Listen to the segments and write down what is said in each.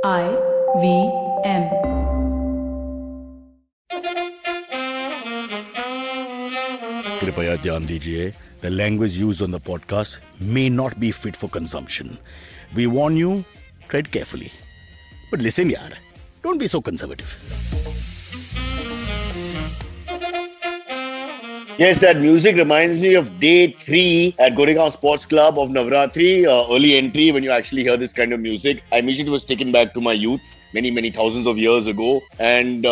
IVM. कृपया ध्यान दीजिए, the language used on the podcast may not be fit for consumption. We warn you, tread carefully. But listen yaar, don't be so conservative. Yes, that music reminds me of day 3 at Goregaon Sports Club of Navratri, early entry. When you actually hear this kind of music, I immediately was taken back to my youth, many thousands of years ago. And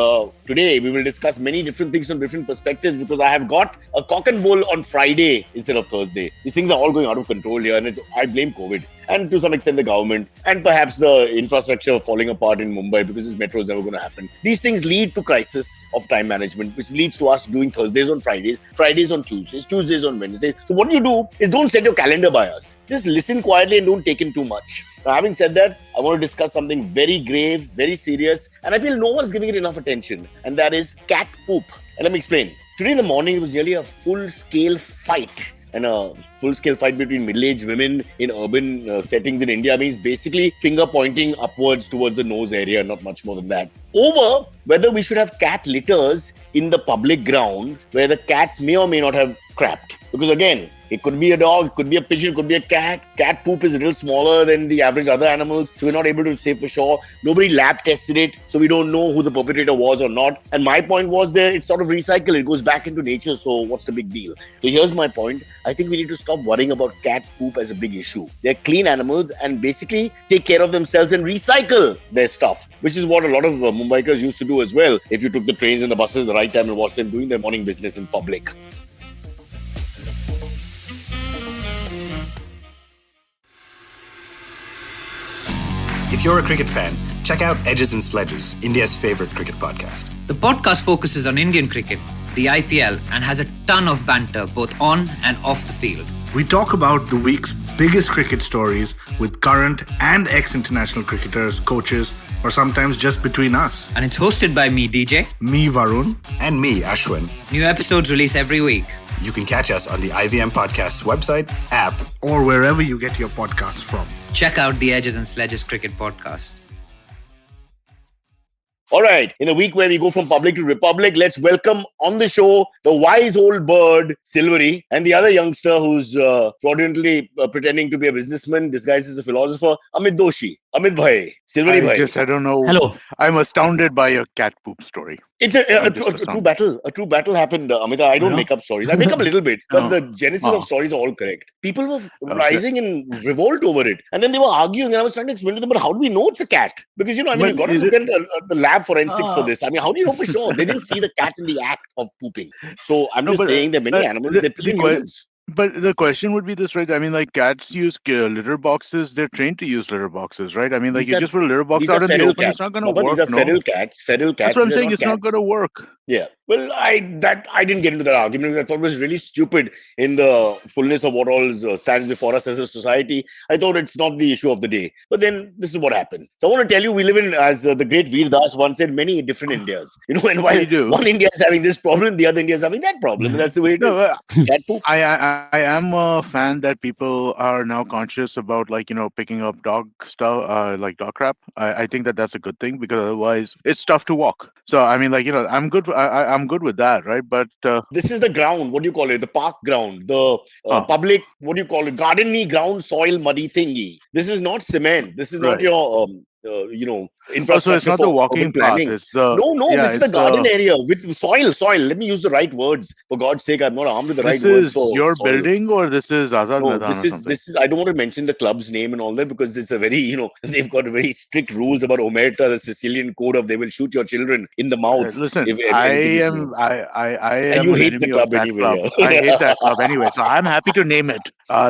today we will discuss many different things from different perspectives because I have got a cock and bull on Friday instead of Thursday. These things are all going out of control here, and I blame COVID and to some extent the government and perhaps the infrastructure falling apart in Mumbai because this metro is never going to happen. These things lead to crisis of time management, which leads to us doing Thursdays on Fridays, Fridays on Tuesdays, Tuesdays on Wednesdays. So what you do is don't set your calendar by us. Just listen quietly and don't take in too much. Now, having said that, I want to discuss something very grave, very serious, and I feel no one's giving it enough attention, and that is cat poop. And let me explain. Today in the morning, there was really a full-scale fight. And a full-scale fight between middle-aged women in urban settings in India means basically finger pointing upwards towards the nose area, not much more than that, over whether we should have cat litters in the public ground where the cats may or may not have crapped. Because again, it could be a dog, it could be a pigeon, it could be a cat. Cat poop is a little smaller than the average other animals, so we're not able to say for sure. Nobody lab tested it, so we don't know who the perpetrator was or not. And my point was that it's sort of recycled, it goes back into nature, so what's the big deal? So here's my point. I think we need to stop worrying about cat poop as a big issue. They're clean animals and basically take care of themselves and recycle their stuff, which is what a lot of Mumbaikars used to do as well. If you took the trains and the buses at the right time and watched them doing their morning business in public. If you're a cricket fan, check out Edges and Sledges, India's favorite cricket podcast. The podcast focuses on Indian cricket, the IPL, and has a ton of banter both on and off the field. We talk about the week's biggest cricket stories with current and ex-international cricketers, coaches, or sometimes just between us. And it's hosted by me, DJ. Me, Varun. And me, Ashwin. New episodes release every week. You can catch us on the IVM Podcast's website, app, or wherever you get your podcasts from. Check out the Edges and Sledges Cricket Podcast. All right, in the week where we go from public to republic, let's welcome on the show the wise old bird, Silverie, and the other youngster who's fraudulently pretending to be a businessman disguised as a philosopher, Amit Doshi. Amit bhai, Silverie bhai. I don't know. Hello. I'm astounded by your cat poop story. It's a true battle. A true battle happened, Amit. I don't make up stories. I make up a little bit, but the genesis of stories are all correct. People were rising in revolt over it. And then they were arguing, and I was trying to explain to them, but how do we know it's a cat? Because, you've got to look at the lab forensics for this. I mean, how do you know for sure? They didn't see the cat in the act of pooping. So I'm just saying there are many animals that kill humans. But the question would be this, right? I mean, like cats use litter boxes. They're trained to use litter boxes, right? I mean, like you just put a litter box out in the open, it's not going to work. These are feral cats. That's what I'm saying. It's not going to work. Yeah. Well, I didn't get into that argument because I thought it was really stupid in the fullness of what all stands before us as a society. I thought it's not the issue of the day. But then this is what happened. So I want to tell you, we live in, as the great Veer Das once said, many different Indias. And while one India is having this problem, the other India is having that problem. And that's the way it is. Cat poop. I am a fan that people are now conscious about, like, picking up dog stuff, like dog crap. I think that's a good thing because otherwise it's tough to walk. So, I mean, like, I'm good. I'm good with that, right? But this is the ground. What do you call it? The park ground, the public. What do you call it? Gardeny ground, soil, muddy thingy. This is not cement. This is not your infrastructure. So it's not the walking path. It's this is the garden area with soil. Let me use the right words. For God's sake, I'm not armed with the right words. This is your building, or this is Azad Maidan? This is. I don't want to mention the club's name and all that because it's a very, they've got very strict rules about Omerta, the Sicilian code of they will shoot your children in the mouth. Listen, I am. And you hate the club anyway. I hate that club anyway. So I'm happy to name it.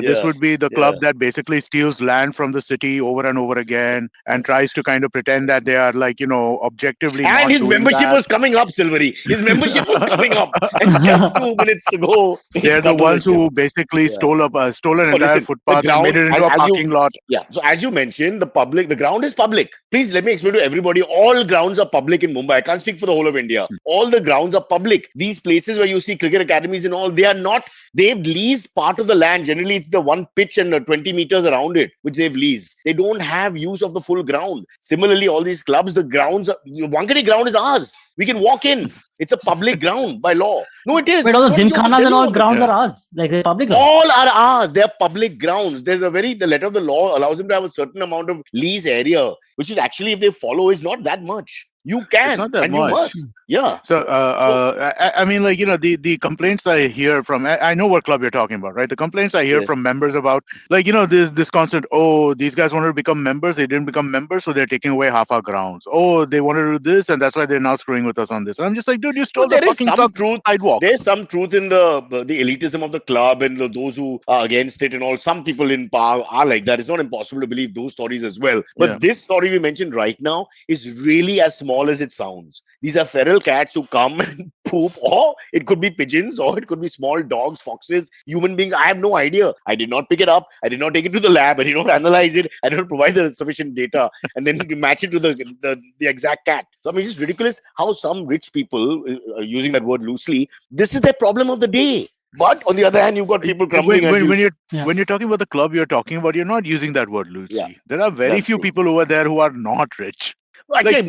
This would be the club that basically steals land from the city over and over again and tries to kind of pretend that they are, like, objectively. And his membership was coming up, Silverie. His membership was coming up. And just 2 minutes ago, they're the ones who basically stole an entire footpath and made it into a parking lot. Yeah. So as you mentioned, the ground is public. Please let me explain to everybody. All grounds are public in Mumbai. I can't speak for the whole of India. All the grounds are public. These places where you see cricket academies and all, they are not. They've leased part of the land. Generally, it's the one pitch and 20 meters around it, which they've leased. They don't have use of the full ground. ground. Similarly, all these clubs, the grounds, Wankhede ground is ours. We can walk in. It's a public ground by law. No, it is. Wait, This is all the not a joke. I'm gymkhanas telling and you, all Amit. grounds are ours, like they're public grounds. All are ours. They are public grounds. The letter of the law allows them to have a certain amount of lease area, which is actually, if they follow, is not that much. You can It's not that and you much. must. Yeah. So, So I mean, like, the complaints I hear from, I know what club you're talking about, right? The complaints I hear yes. from members about, like, this constant, oh, these guys wanted to become members, they didn't become members, so they're taking away half our grounds. Oh, they wanted to do this, and that's why they're now screwing with us on this. And I'm just like, dude, you So stole the there is fucking some truth. sidewalk. There's some truth in the elitism of the club and those who are against it and all. Some people in power are like that. It's not impossible to believe those stories as well. But Yeah. this story we mentioned right now is really as small as it sounds. These are feral cats who come and poop, or it could be pigeons, or it could be small dogs, foxes, human beings. I have no idea. I did not pick it up. I did not take it to the lab. I did not analyze it. I did not provide the sufficient data and then match it to the exact cat. So I mean, it's just ridiculous how some rich people, using that word loosely, this is their problem of the day. But on the other hand, you've got people crumbling at you. When you're talking about the club you're talking about, you're not using that word loosely. Yeah, There are very that's few true. people over there who are not rich. Well, actually,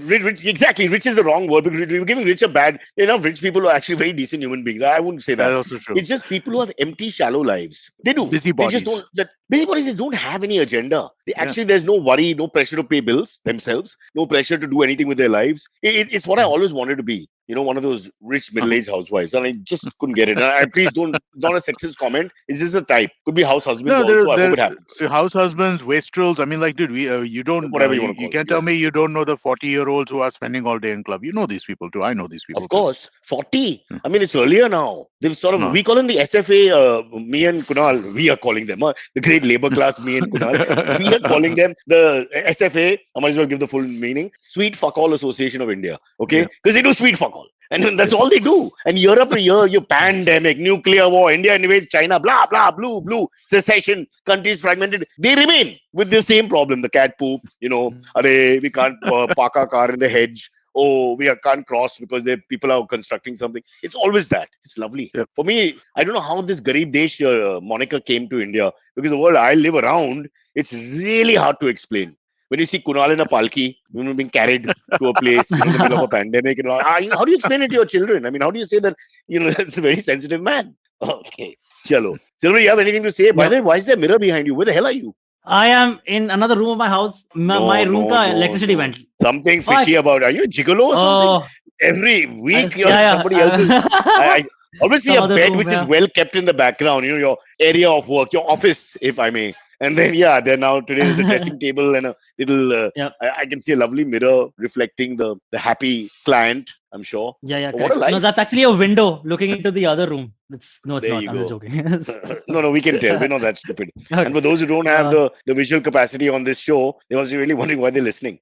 rich, exactly. Rich is the wrong word because we're giving rich a bad. Enough rich people who are actually very decent human beings. I wouldn't say That's that. also true. It's just people who have empty, shallow lives. They do. They Busybodies. just don't. That busybodies don't have any agenda. They Yeah. actually, there's no worry, no pressure to pay bills themselves, no pressure to do anything with their lives. It's what I always wanted to be. One of those rich middle-aged housewives, and I just couldn't get it. And please don't. It's not a sexist comment. It's just a type. Could be house husbands No, also. I hope it happens. house husbands, wastrels. I mean, like, dude, you don't, Whatever you want to you call can't it. tell Yes. me you don't know the 40-year-olds who are spending all day in club. You know these people too. I know these people. Of course, 40. I mean, it's earlier now. They've sort of, No. we call them the SFA, me and Kunal, we are calling them, the great labor class, me and Kunal. We are calling them the SFA, I might as well give the full meaning, Sweet Fuck All Association of India. Okay? Yeah. Because they do sweet fuck all. And then that's all they do. And year after year, your pandemic, nuclear war, India invades China, blah, blah, blue, secession, countries fragmented. They remain with the same problem. The cat poop, we can't park our car in the hedge. Oh, can't cross because people are constructing something. It's always that. It's lovely. Yep. For me, I don't know how this Garib Desh moniker came to India, because the world I live around, it's really hard to explain. When you see Kunal in a palki, being carried to a place in the middle of a pandemic, how do you explain it to your children? I mean, how do you say that, that's a very sensitive man? Okay, chalo. Silverie, you have anything to say? By the way, why is there a mirror behind you? Where the hell are you? I am in another room of my house. My room ka electricity went. Something fishy about. Are you a gigolo or something? Every week you're somebody else's. I always see a bed which is well kept in the background. Your area of work, your office, if I may. And then then now today is a dressing table and a little. I can see a lovely mirror reflecting the happy client. I'm sure. Yeah. What a life. No, that's actually a window looking into the other room. It's there not. You I'm just joking. No, we can tell. We're not that stupid. Okay. And for those who don't have the visual capacity on this show, they must be really wondering why they're listening.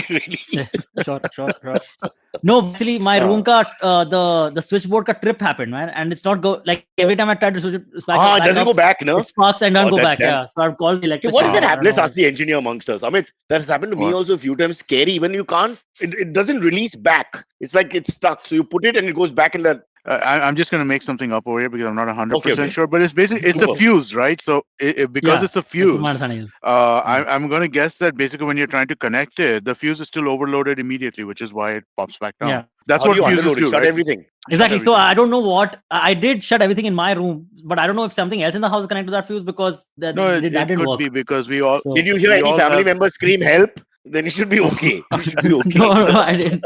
Really? Yeah, sure. No, actually, my room ka the switchboard ka trip happened, man, and it's not go like every time I try to switch it back. It doesn't go back, no? It sparks and doesn't go back. Sad. Yeah, so I've called the electrician. What does that happen? Let's ask the engineer amongst us. Amit, that has happened to me What? also a few times. Scary. When you can't, it doesn't release back. It's like it's stuck. So you put it and it goes back in that. I'm just going to make something up over here because I'm not 100% Okay. sure, but it's basically, it's a fuse, right? So because it's a fuse, my understanding is. I'm going to guess that basically when you're trying to connect it, the fuse is still overloaded immediately, which is why it pops back down. Yeah. That's How what do you fuses underload it? do, Shut right? everything. Exactly. So I don't know what I did. Shut everything in my room, but I don't know if something else in the house connected to that fuse because that didn't could work. be because we all. So- Did you hear We any all family have- members scream help? Then you should be okay. You should be okay. no, I didn't.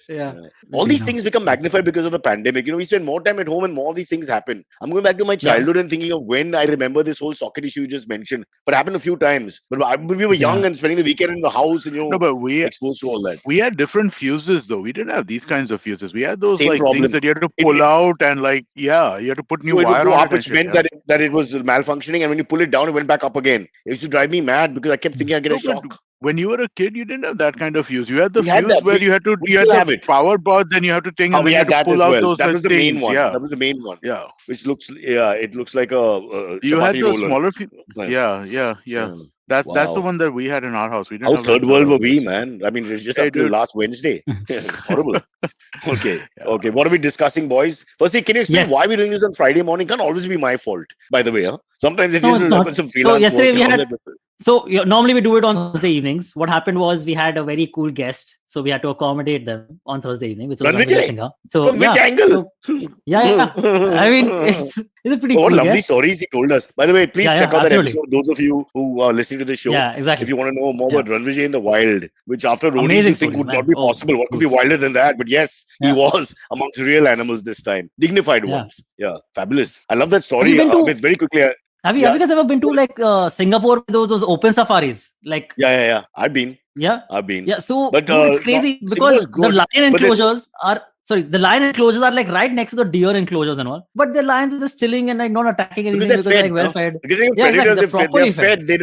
Yeah. All these things become magnified because of the pandemic. We spend more time at home and more of these things happen. I'm going back to my childhood and thinking of when I remember this whole socket issue you just mentioned. But it happened a few times. But we were young and spending the weekend in the house and No, but exposed to all that. we had different fuses though. We didn't have these kinds of fuses. We had those Same problem. things that you had to pull out and you had to put new So it would wire go on up, it. which meant that it was malfunctioning, and when you pull it down, it went back up again. It used to drive me mad because I kept thinking I'd get a shock. When you were a kid, you didn't have that kind of fuse. You had the We had fuse that. where you had still have the it. power board, then you have to take and We then you had had that to as pull out well. those That was the main things. one. Yeah. That was the main one. Yeah. Which it looks like a You had chapati those roller. smaller fuse. Yeah. That's the Wow. one that we had in our house. We didn't How have third that, world were we, man? I mean, it's just Hey, up till dude. last Wednesday. Horrible. Okay. What are we discussing, boys? Firstly, can you explain why we're doing this on Friday morning? Can't always be my fault, by the way. Huh? Sometimes it No, is it's not. some So freelance yesterday work we and all had. that. So normally we do it on Thursday evenings. What happened was we had a very cool guest, so we had to accommodate them on Thursday evening, which was Rannvijay Rannvijay? Singha. So From which yeah, angle? so yeah. I mean, it's a pretty What cool lovely guest. stories he told us. By the way, please Yeah, check out that absolutely. episode. Those of you who are listening to the show, Yeah, exactly. if you want to know more Yeah. about Rannvijay in the wild, which after roadies Amazing you think stories, would man. not be Oh, possible. What could be wilder than that? But yes, he yeah, was amongst real animals this time, dignified yeah. ones. Yeah, fabulous. I love that Have you story. been to? Amit, very quickly. Have you Yeah, guys ever been to like Singapore with those open safaris? Like yeah. I've been. yeah, I've been. yeah. So But dude, it's no, crazy Singapore's because the good. lion But there's enclosures are the lion enclosures are like right next to the deer enclosures and all. But the lions are just chilling and like not attacking because anything they're because they're like fed, well no? fed. Because they're Yeah, exactly. predators, They're they're properly fed. fed. They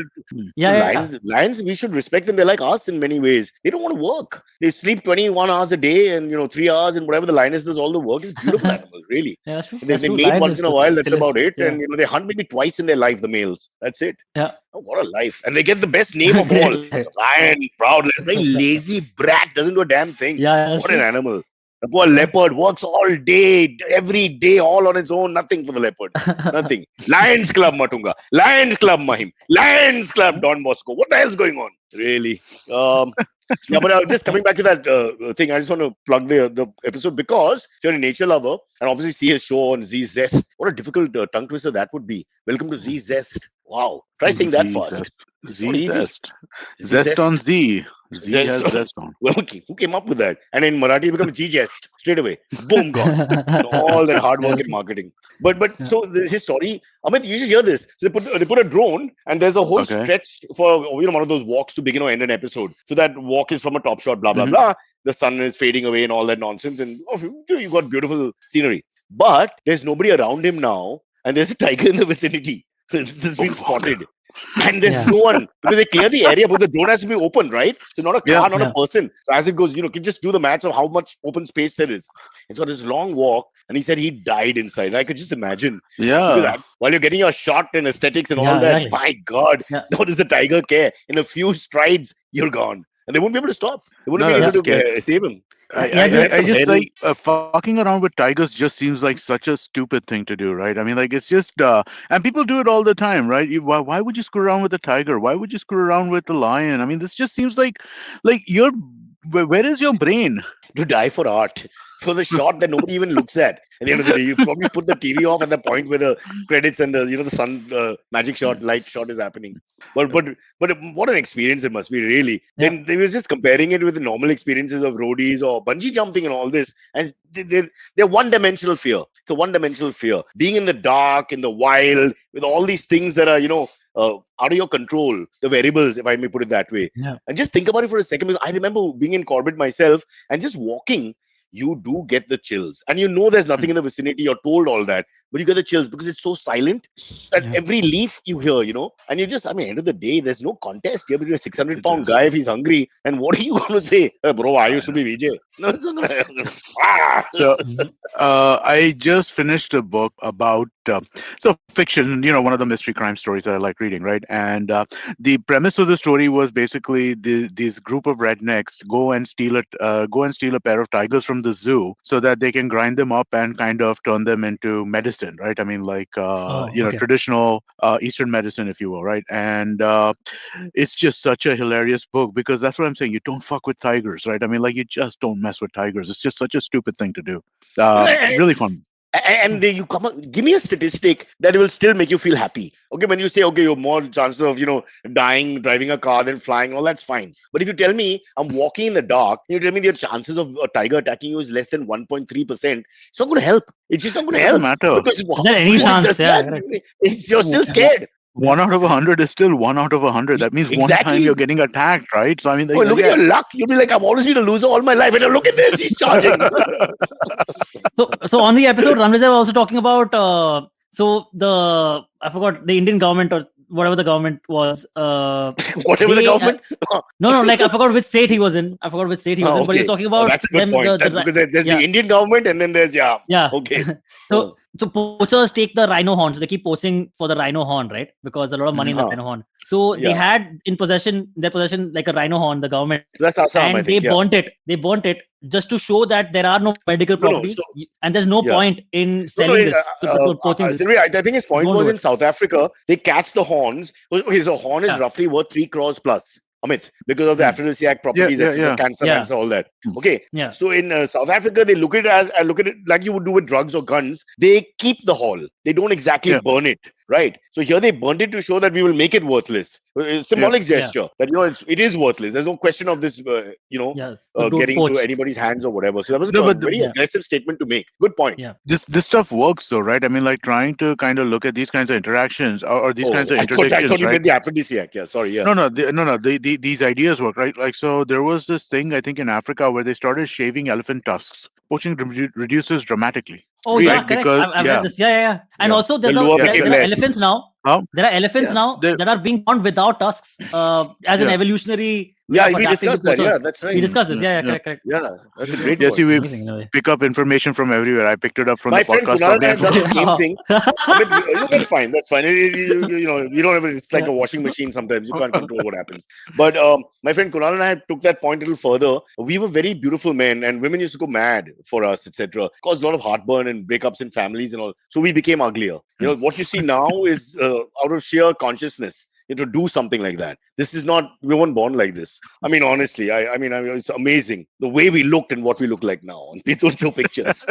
Yeah, lions, we should respect them. They're like us in many ways. They don't want to work. They sleep 21 hours a day and 3 hours and whatever the lioness does all the work. It's beautiful yeah. animals, really. That's true. They, That's they true. mate Lion once is in a while, that's chillest. about it. Yeah, And they hunt maybe twice in their life, the males. That's it. yeah. Oh, what a life. And they get the best name of Great all. life. Lion, proud, very lazy brat, doesn't do a damn thing. Yeah, that's What an true. animal. The poor leopard works all day, every day, all on its own. Nothing for the leopard. Nothing. Lions Club Matunga. Lions Club Mahim. Lions Club Don Bosco. What the hell's going on? Really? Yeah, but just coming back to that thing, I just want to plug the episode because if you're a nature lover and obviously see a show on Z Zest, what a difficult tongue twister that would be. Welcome to Z Zest. Wow. Try saying that fast. It's not easy. Zest. Zest on Z. Z has Zest. zest on. Well, okay, who came up with that? And in Marathi, it becomes G-Jest straight away. Boom, gone. All that hard work in marketing. But so his story, Amit, you should hear this. So they put a drone and there's a whole stretch for one of those walks to begin or end an episode. So that walk is from a top shot, blah blah blah. The sun is fading away and all that nonsense, and you got beautiful scenery. But there's nobody around him now, and there's a tiger in the vicinity. This has been spotted. And there's no one because they clear the area, but the drone has to be open, right? So not a car, not a person. So as it goes, can just do the maths of how much open space there is. It's got this long walk, and he said he died inside. I could just imagine. Yeah. While you're getting your shot and aesthetics and all that, exactly. my God, how does the tiger care? In a few strides, you're gone. And they won't be able to stop. They wouldn't be able to save him. I just like fucking around with tigers just seems like such a stupid thing to do, right? I mean, like it's just and people do it all the time, right? Why would you screw around with a tiger? Why would you screw around with the lion? I mean, this just seems like where is your brain? To die for art, for the shot that nobody even looks at. At the end of the day, you probably put the TV off at the point where the credits and the sun magic shot, light shot is happening. But what an experience it must be, really. Yeah. Then they were just comparing it with the normal experiences of roadies or bungee jumping and all this, and they're one-dimensional fear. It's a one-dimensional fear. Being in the dark, in the wild, with all these things that are out of your control, the variables, if I may put it that way. Yeah. And just think about it for a second, because I remember being in Corbett myself and just walking, you do get the chills. And there's nothing in the vicinity, you're told all that, but you get the chills because it's so silent that every leaf you hear, and you just, end of the day, there's no contest here between a 600-pound guy if he's hungry. And what are you going to say? Hey, bro, I used to be VJ. No, it's not gonna... So I just finished a book about fiction, one of the mystery crime stories that I like reading, right? And the premise of the story was basically this group of rednecks go and steal a pair of tigers from the zoo so that they can grind them up and kind of turn them into medicine, right? I mean, like traditional Eastern medicine, if you will, right? And it's just such a hilarious book because that's what I'm saying. You don't fuck with tigers, right? I mean, like you just don't mess with tigers. It's just such a stupid thing to do. Really fun. And then you give me a statistic that will still make you feel happy. Okay, when you say, okay, you're more chances of, dying, driving a car than flying, all that's fine. But if you tell me I'm walking in the dark, you tell me the chances of a tiger attacking you is less than 1.3%, it's not going to help. It's just not going to help. Matter. Because is there any chance? You're still scared. 1 out of 100 is still 1 out of 100. That means one time you're getting attacked, right? So I mean, look at your luck. You'll be like, I've always been a loser all my life. And look at this, he's charging. So on the episode, Rannvijay was also talking about I forgot the Indian government or whatever the government was. Whatever the government? No, like I forgot which state he was in. But he was talking about that's a good point. Because there's the Indian government and then there's okay. So so poachers take the rhino horn. So they keep poaching for the rhino horn, right? Because a lot of money in the rhino horn. So they had their possession like a rhino horn, the government. So that's Assam, I And think. they burnt it. They burnt it just to show that there are no medical No, properties, so and there's no point in selling this to people poaching this. Silverie, I think his point Don't was do in it. South Africa, they catch the horns. Okay, so horn is Yeah. roughly worth 3 crores plus, Amit, because of the aphrodisiac properties, etc., cancer, Yeah. cancer, all that. Okay, Yeah. so in South Africa, they look at it like you would do with drugs or guns. They keep the hall. They don't exactly burn it, right? So here they burned it to show that we will make it worthless. It's a symbolic gesture that it is worthless. There's no question of this, Yes. So don't getting poach. to anybody's hands or whatever. So that was No, a but very aggressive statement to make. Good point. Yeah. This stuff works though, right? I mean, like trying to kind of look at these kinds of interactions or these kinds of I thought interdictions, you right? meant the aphrodisiac. Yeah, sorry. Yeah. No. These ideas work, right? Like, so there was this thing I think in Africa where they started shaving elephant tusks. Poaching reduces dramatically. Oh Really? yeah, correct. Because I've read this. Yeah. And also The lure became there are less. elephants now. There are elephants now that are being found without tusks as an evolutionary way of we adapting to discussed that. poachers. Yeah, that's right. We discussed this. Yeah, correct. Yeah, that's a great Yeah, see, we Amazing in a way. pick up information from everywhere. I picked it up from My the friend podcast. Kunal and I Probably have done the same thing. That's fine. That's fine. You don't have it's like a washing machine sometimes. You can't control what happens. But my friend Kunal and I took that point a little further. We were very beautiful men, and women used to go mad for us, etc. Caused a lot of heartburn and breakups in families and all. So we became uglier. What you see now is out of sheer consciousness. To do something like that. This is not, we weren't born like this. I mean, honestly, I mean, it's amazing the way we looked and what we look like now. And please don't show pictures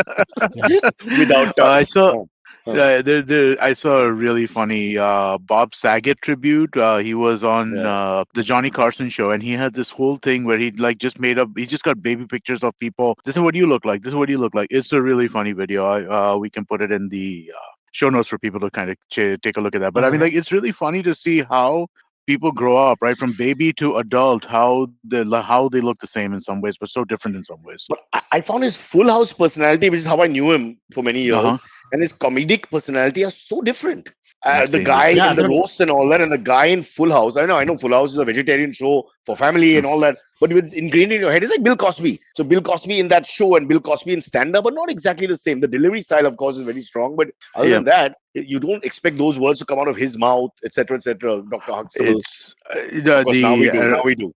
without I us. saw. I saw a really funny Bob Saget tribute. He was on the Johnny Carson show, and he had this whole thing where he just he just got baby pictures of people. This is what you look like. This is what you look like. It's a really funny video. We can put it in the show notes for people to kind of take a look at that. But I mean, like, it's really funny to see how people grow up, right, from baby to adult, how they look the same in some ways, but so different in some ways. But I found his Full House personality, which is how I knew him for many years, and his comedic personality are so different. The guy in the roast and all that, and the guy in Full House. I know Full House is a vegetarian show for family and all that, but it's ingrained in your head. It's like Bill Cosby. So Bill Cosby in that show and Bill Cosby in stand-up are not exactly the same. The delivery style, of course, is very strong, but other than that, you don't expect those words to come out of his mouth, etc., etc. Dr. Huxtable. Now we do.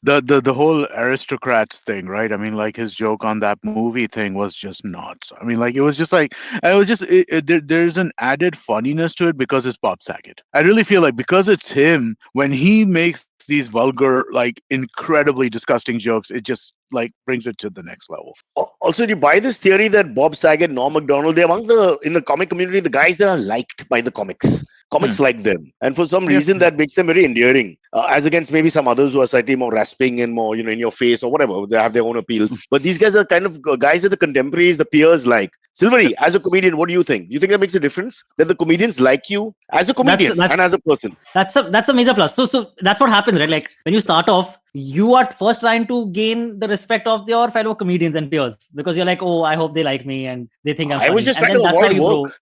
The whole aristocrats thing, right? I mean, like, his joke on that movie thing was just nuts. I mean, like, it was just like, there's an added funniness to it because it's Bob Saget. I really feel like because it's him, when he makes these vulgar, like, incredibly disgusting jokes, it just like brings it to the next level. Also, do you buy this theory that Bob Saget, Norm Macdonald, they're among in the comic community, the guys that are liked by the comics? Comics like them, and for some reason that makes them very endearing, as against maybe some others who are slightly more rasping and more, in your face or whatever. They have their own appeals, but these guys are kind of guys that the contemporaries, the peers like. Silverie, as a comedian, what do you think? Do you think that makes a difference? That the comedians like you as a comedian and as a person? That's a major plus. So that's what happens, right? Like when you start off, you are first trying to gain the respect of your fellow comedians and peers because you're like, oh, I hope they like me and they think I'm funny. I was just and trying to avoid work.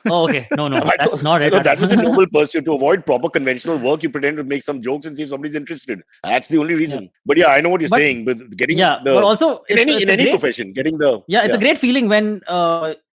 Oh, okay. No, that's not it. That was a noble pursuit, to avoid proper conventional work. You pretend to make some jokes and see if somebody's interested. That's the only reason. But yeah, I know what you're saying. But getting but also in any profession, getting the it's a great feeling when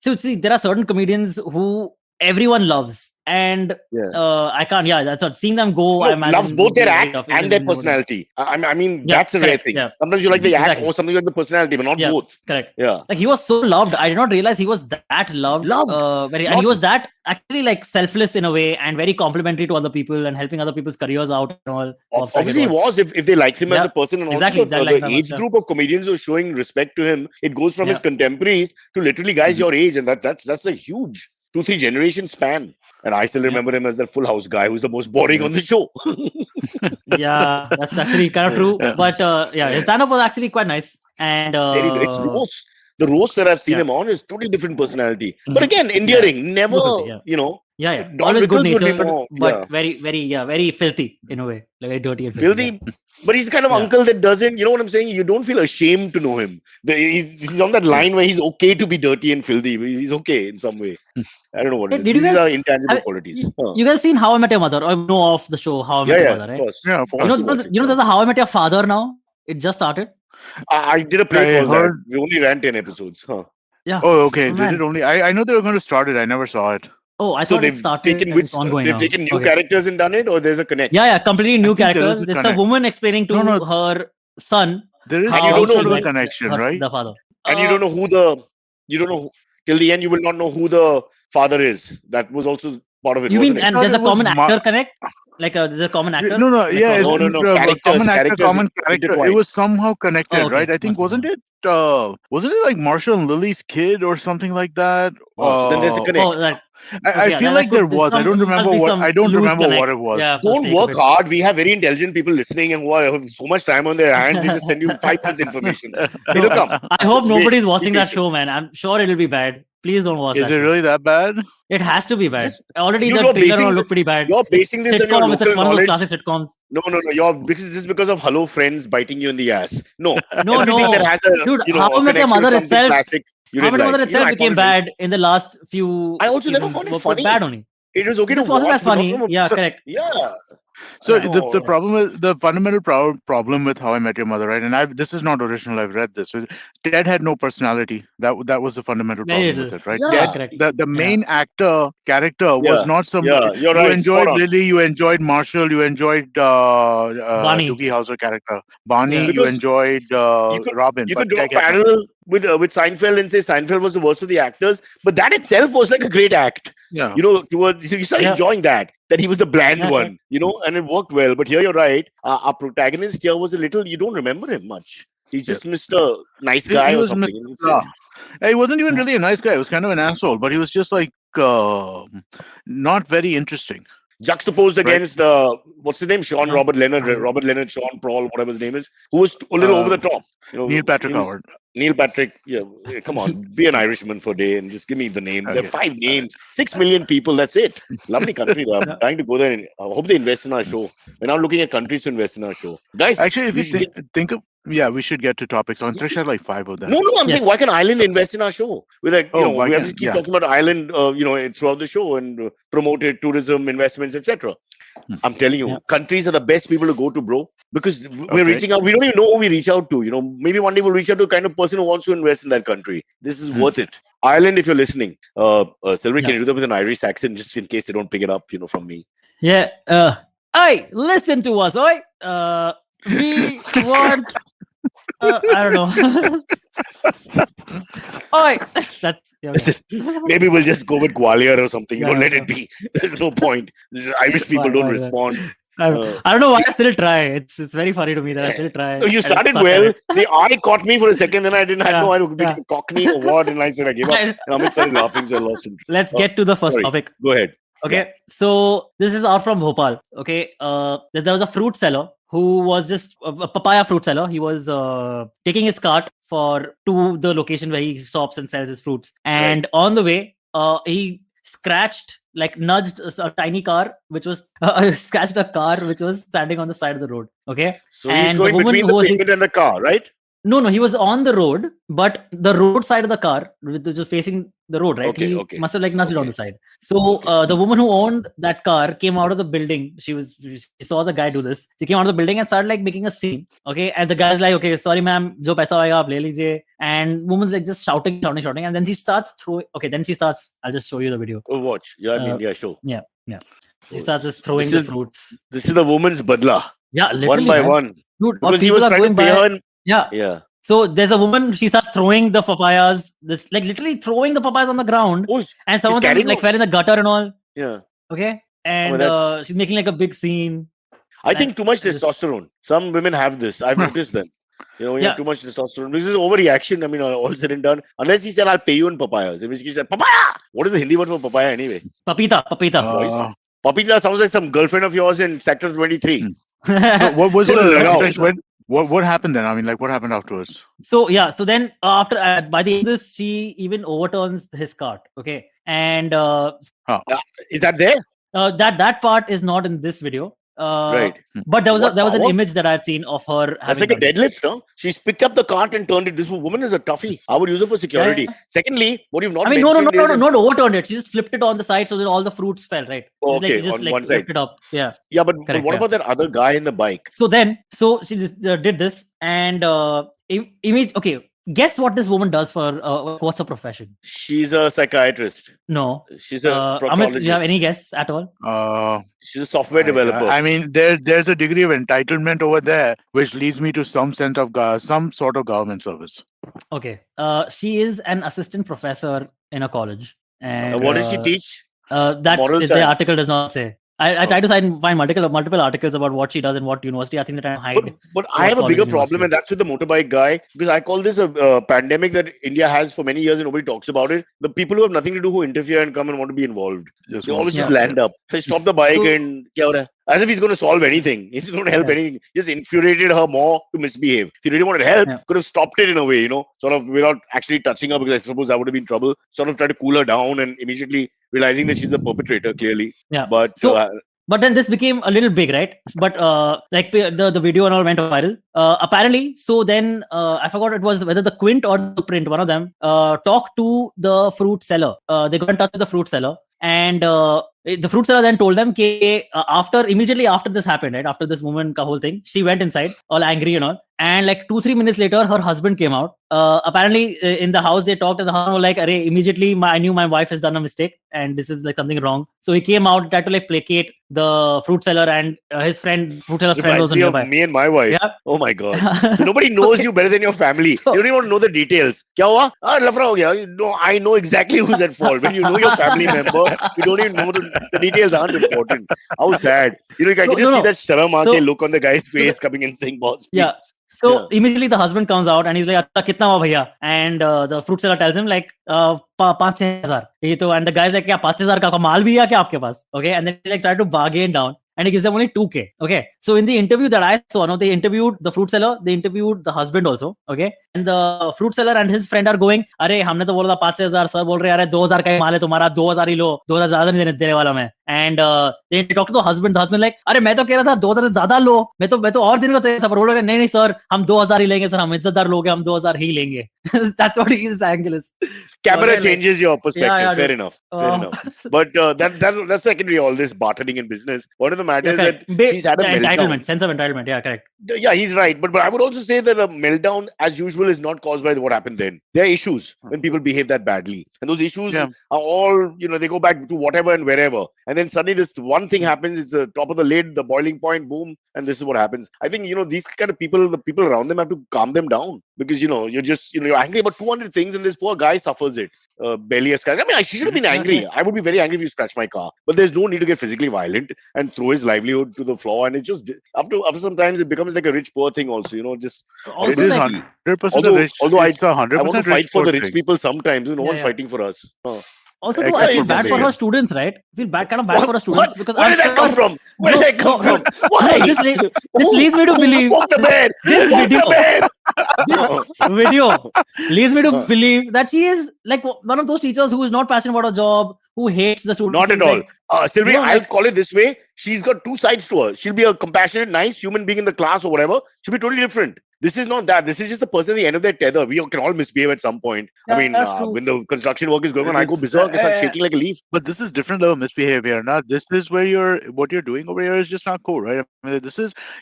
so see, there are certain comedians who everyone loves. And I can't. Yeah, that's what. Seeing them go, I imagine, loves both their act and their personality. I mean, that's a rare thing. Yeah. Sometimes you like the act or something like the personality, but not both. Correct. Yeah. Like he was so loved. I did not realize he was that loved. And he was that actually like selfless in a way and very complimentary to other people and helping other people's careers out and all. Obviously, he was if they liked him as a person, and also the age group of comedians who are showing respect to him. It goes from his contemporaries to literally guys your age, and that's a huge 2-3 generation span. And I still remember him as that Full House guy who's the most boring on the show. Yeah, that's actually kind of true. But his stand-up was actually quite nice. And very nice. The roast that I've seen him on is totally different personality. But again, endearing. Never, always good nature, but very, very, very filthy in a way. Like very dirty and filthy. But he's kind of uncle that doesn't, you know what I'm saying? You don't feel ashamed to know him. He's on that line where he's okay to be dirty and filthy. He's okay in some way. I don't know what it is. These are intangible qualities. You guys seen How I Met Your Mother? Or know of the show How I Met Your Mother, right? Of course. Yeah, of course. You know there's a How I Met Your Father now? It just started. I did a play called that. We only ran 10 episodes. Yeah. Oh, okay. Oh, Did man. it only? I know they were going to start it. I never saw it. Oh, I So thought it they've started taken and it's ongoing they've now. taken new Okay. characters and done it, or there's a connect. Yeah, completely new I think there is characters. a There's a connect. woman explaining to No, her son there is And you how don't know some sort she of a who, met connection, right? the father. and you don't know who you don't know till the end. You will not know who the father is. That was also part of it, You mean, wasn't I it? and thought there's a it was common actor connect? Like there's a common actor? No, Like yeah, it's No, no, no. common Characters, actor, characters common character. It intertwined. was somehow connected, oh, okay. right? I think Must be. wasn't it like Marshall and Lily's kid or something like that? Oh, so then there's a connect. Oh, that. I Okay, yeah, feel that like there could. It's was. I some. don't It must remember be what. some I don't loose remember what connect. it was. Yeah, for the Don't sake of work it. hard. We have very intelligent people listening and who have so much time on their hands. They just send you 5 minutes information. It'll come. I hope Just wait. nobody's Be watching that patient. show, man. I'm sure it'll be bad. Please don't watch Is that it show. really that bad? It has to be bad. Just Already you're the trailer basing looked this. pretty bad. You're It's basing this on your sitcom. It's local one of those knowledge. classic sitcoms. No. You're because of Hello Friends biting you in the ass. No, No, everything that no, has a dude. How a I Met Your connection to Mother something itself. classic you How I didn't Met Your Mother like. itself I became found it very. bad in the last few I also never seasons. found it Was funny. bad only. It was okay It to just wasn't watch, as but not funny. from a. Yeah, So, correct. Yeah, So Yeah. the problem is the fundamental problem with How I Met Your Mother, right? And this is not original. I've read this. Ted had no personality. That was the fundamental Very problem with little. it, right? yeah, Yeah, Ted, correct. the Yeah. main character was yeah, not some. yeah. You're You right. Spot enjoyed on. Lily, you enjoyed Marshall, you enjoyed Bunny. Doogie Howser character, Barney, Yeah. you Because enjoyed you could Robin, you but could draw a Ted had no. parallel with Seinfeld and say Seinfeld was the worst of the actors, but that itself was like a great act. Yeah. Towards you start Yeah. enjoying that he was the bland Yeah. one, and it worked well. But here you're right. Our protagonist here was a little. You don't remember him much. He's Yeah. just Mr. Nice He, Guy he or was something. And that's it. blah. He wasn't even Yeah. really a nice guy. He was kind of an asshole, but he was just like not very interesting, Juxtaposed right? against what's his name? Sean Yeah. Robert Leonard, Robert Leonard, Sean Paul, whatever his name is, who was a little over the top. Neil Patrick He was Howard. Neil Patrick. Yeah, come on, be an Irishman for a day and just give me the names. There are Okay. 5 names, 6 million people. That's it. Lovely country though. I'm Yeah. dying to go there, and I hope they invest in our show. We're now looking at countries to invest in our show, guys. Actually, if we you should get- think of, yeah, we should get to topics. Antariksh had like 5 of them. no, I'm saying Yes. why can Ireland invest in our show? We're like, Oh, we have to keep yeah. talking about Ireland, throughout the show and promote it, tourism, investments, etc. I'm telling you, Yeah. countries are the best people to go to, bro, because we're Okay. reaching out. We don't even know who we reach out to. Maybe one day we'll reach out to the kind of person who wants to invest in that country. This is worth it. Ireland, if you're listening, Silverie, can you do that with an Irish accent just in case they don't pick it up, from me? Yeah. Hey, listen to us, oi. We want. I don't know. Oi. That's. Yeah, okay. Listen, maybe we'll just go with Gwalior or something. Yeah, Let yeah. it be. There's no point. Irish people don't Why? respond. I don't know why I still try. It's very funny to me that I still try. Oh, you I started suck at well. it. The eye caught me for a second, then I didn't have Yeah, no idea to yeah. become Cockney or what, and I said I gave up. I- And Amit started laughing, so I lost him. Let's get to the first Sorry. topic. Go ahead. Okay, so this is out from Bhopal. Okay, there was a fruit seller who was just a papaya fruit seller. He was taking his cart to the location where he stops and sells his fruits. And on the way, he nudged a tiny car, which was scratched a car which was standing on the side of the road. Okay, So he's and the going woman between who the was pavement and the car, right? No, he was on the road, but the road side of the car, just facing the road, right? Okay, He okay, must have nudged it on okay. the side. So the woman who owned that car came out of the building. She saw the guy do this. She came out of the building and started making a scene. Okay, and the guy's like, "Okay, sorry, ma'am, jo paisa hoega, aap le lijiye." And woman's just shouting, and then she starts throwing. Okay, then she starts. I'll just show you the video. Oh, watch. Yeah, I mean, sure. Yeah. She starts just throwing the fruits. This is the woman's badla. Yeah, literally, One by man. one. Dude, Because he people was are trying to going pay by. her. And, Yeah. yeah. So there's a woman, she starts throwing the papayas, literally throwing the papayas on the ground. Oh, And some she's of them carrying fell in the gutter and all. yeah. Okay. And that's- she's making a big scene. I think too much Just- testosterone. Some women have this. I've noticed them. You Yeah. have too much testosterone. This is overreaction. I mean, all said and done. Unless he said, I'll pay you in papayas. In which case he said, papaya! What is the Hindi word for papaya anyway? Papita. Boys. Papita sounds like some girlfriend of yours in Sector 23. So what was Lagao. what happened then? I mean, what happened afterwards? So then after, by the end of this, she even overturns his cart. Okay. And Is that there? that part is not in this video. Right. But there was an power? image that I'd seen of her That's having like a done this. deadlift, no? She's picked up the cart and turned it. This woman is a toughie. I would use her for security. Yeah. Secondly, what you've not I mean, mentioned no, is... not overturned it. She just flipped it on the side so that all the fruits fell, right? Okay, on one side. Lift it up. Yeah. Yeah, but Correct, what yeah. about that other guy in the bike? So she did this and image. Okay, Guess what this woman does for what's her profession? She's a psychiatrist. No. She's a Amit, do you have proctologist. any guess at all? She's a software developer. I mean, there's a degree of entitlement over there, which leads me to some sense of some sort of government service. Okay. She is an assistant professor in a college, and What does she teach? that Moral the science. article does not say. I tried to find multiple articles about what she does in what university. I think they're trying to hide. But I what have a college bigger and problem, university. and that's with the motorbike guy, because I call this a pandemic that India has for many years and nobody talks about it. The people who have nothing to do who interfere and come and want to be involved, they always just land up. They stop the bike and kya ho raha hai? As if he's going to solve anything. He's going to help anything. Just infuriated her more to misbehave. If he really wanted help, could have stopped it in a way, sort of without actually touching her, because I suppose that would have been trouble. Sort of try to cool her down and immediately realizing that she's the perpetrator, clearly. Yeah. But but then this became a little big, right? But like the video and all went viral. Apparently, so then I forgot it was whether the Quint or the Print, one of them, talked to the fruit seller. They got in touch with the fruit seller, and the fruit seller then told them, immediately after this happened, right? After this woman, ka whole thing, she went inside, all angry and all. And like 2-3 minutes later, her husband came out. Apparently, in the house, they talked, and the husband was like, "Arey, immediately, I knew my wife has done a mistake, and this is like something wrong." So he came out, tried to like placate the fruit seller, and his fruit seller's friend was nearby. Me and my wife. Yeah. Oh my god! So nobody knows you better than your family. You don't even want to know the details. Kya hua? Lafra ho gaya. No, I know exactly who's at fault. When you know your family member, you don't even know the details aren't important. How sad. I can just see that sharam aake look on the guy's face coming and saying, "Boss, please." Yeah. So immediately the husband comes out and he's like, "Acha, kitna hua bhaiya?" And the fruit seller tells him like, 5,000. And the guy's like, "Kya 5,000 ka maal bhi hai kya aapke paas?" Okay, and then he like tried to bargain down. And he gives them only 2K. Okay. So in the interview that I saw, they interviewed the fruit seller, they interviewed the husband also. Okay. And the fruit seller and his friend are going, "Arey, humne to bola tha 5,000, sir bol rahe yaar 2,000 ka maal hai tumhara, 2,000 hi lo, 2,000 zyada nahi dene wala main." And they talked to the husband. The husband like, "Arey, main to keh raha tha 2,000 se zyada lo, main to aur din ka tha, par bol rahe nahi nahi sir, hum 2,000 hi lenge sir, hum izzatdar log hain, hum 2,000 hi lenge." That's what his angle is. Camera So, changes your perspective. Yeah, Fair enough. Fair enough. But that's secondary. All this bartering in business. What are the matters that she's had a meltdown. Sense of entitlement. Yeah, correct. Yeah, he's right. But I would also say that a meltdown, as usual, is not caused by what happened then. There are issues when people behave that badly. And those issues are all, they go back to whatever and wherever. And then suddenly this one thing happens, it's the top of the lid, the boiling point, boom. And this is what happens. I think, these kind of people, the people around them have to calm them down. Because, you're just, you're angry about 200 things and this poor guy suffers it. Barely a scratch. I mean, I should have been angry. I would be very angry if you scratch my car. But there's no need to get physically violent and throw his livelihood to the floor. And it's just, after sometimes it becomes like a rich poor thing also, just. Also, it is like, 100% rich. Although it's 100% I want to fight for the rich thing. people sometimes. No one's fighting for us. Also, though, I feel bad for her students, right? I feel kind of bad for her students because where did that come from? Where did that come from? Why? This leads me to believe this video leads me to believe that she is like one of those teachers who is not passionate about her job, who hates the students. Not at all. Like, Silverie, I'll call it this way. She's got two sides to her. She'll be a compassionate, nice human being in the class or whatever. She'll be totally different. This is not that. This is just the person at the end of their tether. We can all misbehave at some point. Yeah, I mean, when the construction work is going on, I go berserk. I start shaking like a leaf. But this is different level of misbehavior. Now, this is where what you're doing over here is just not cool, right? I mean,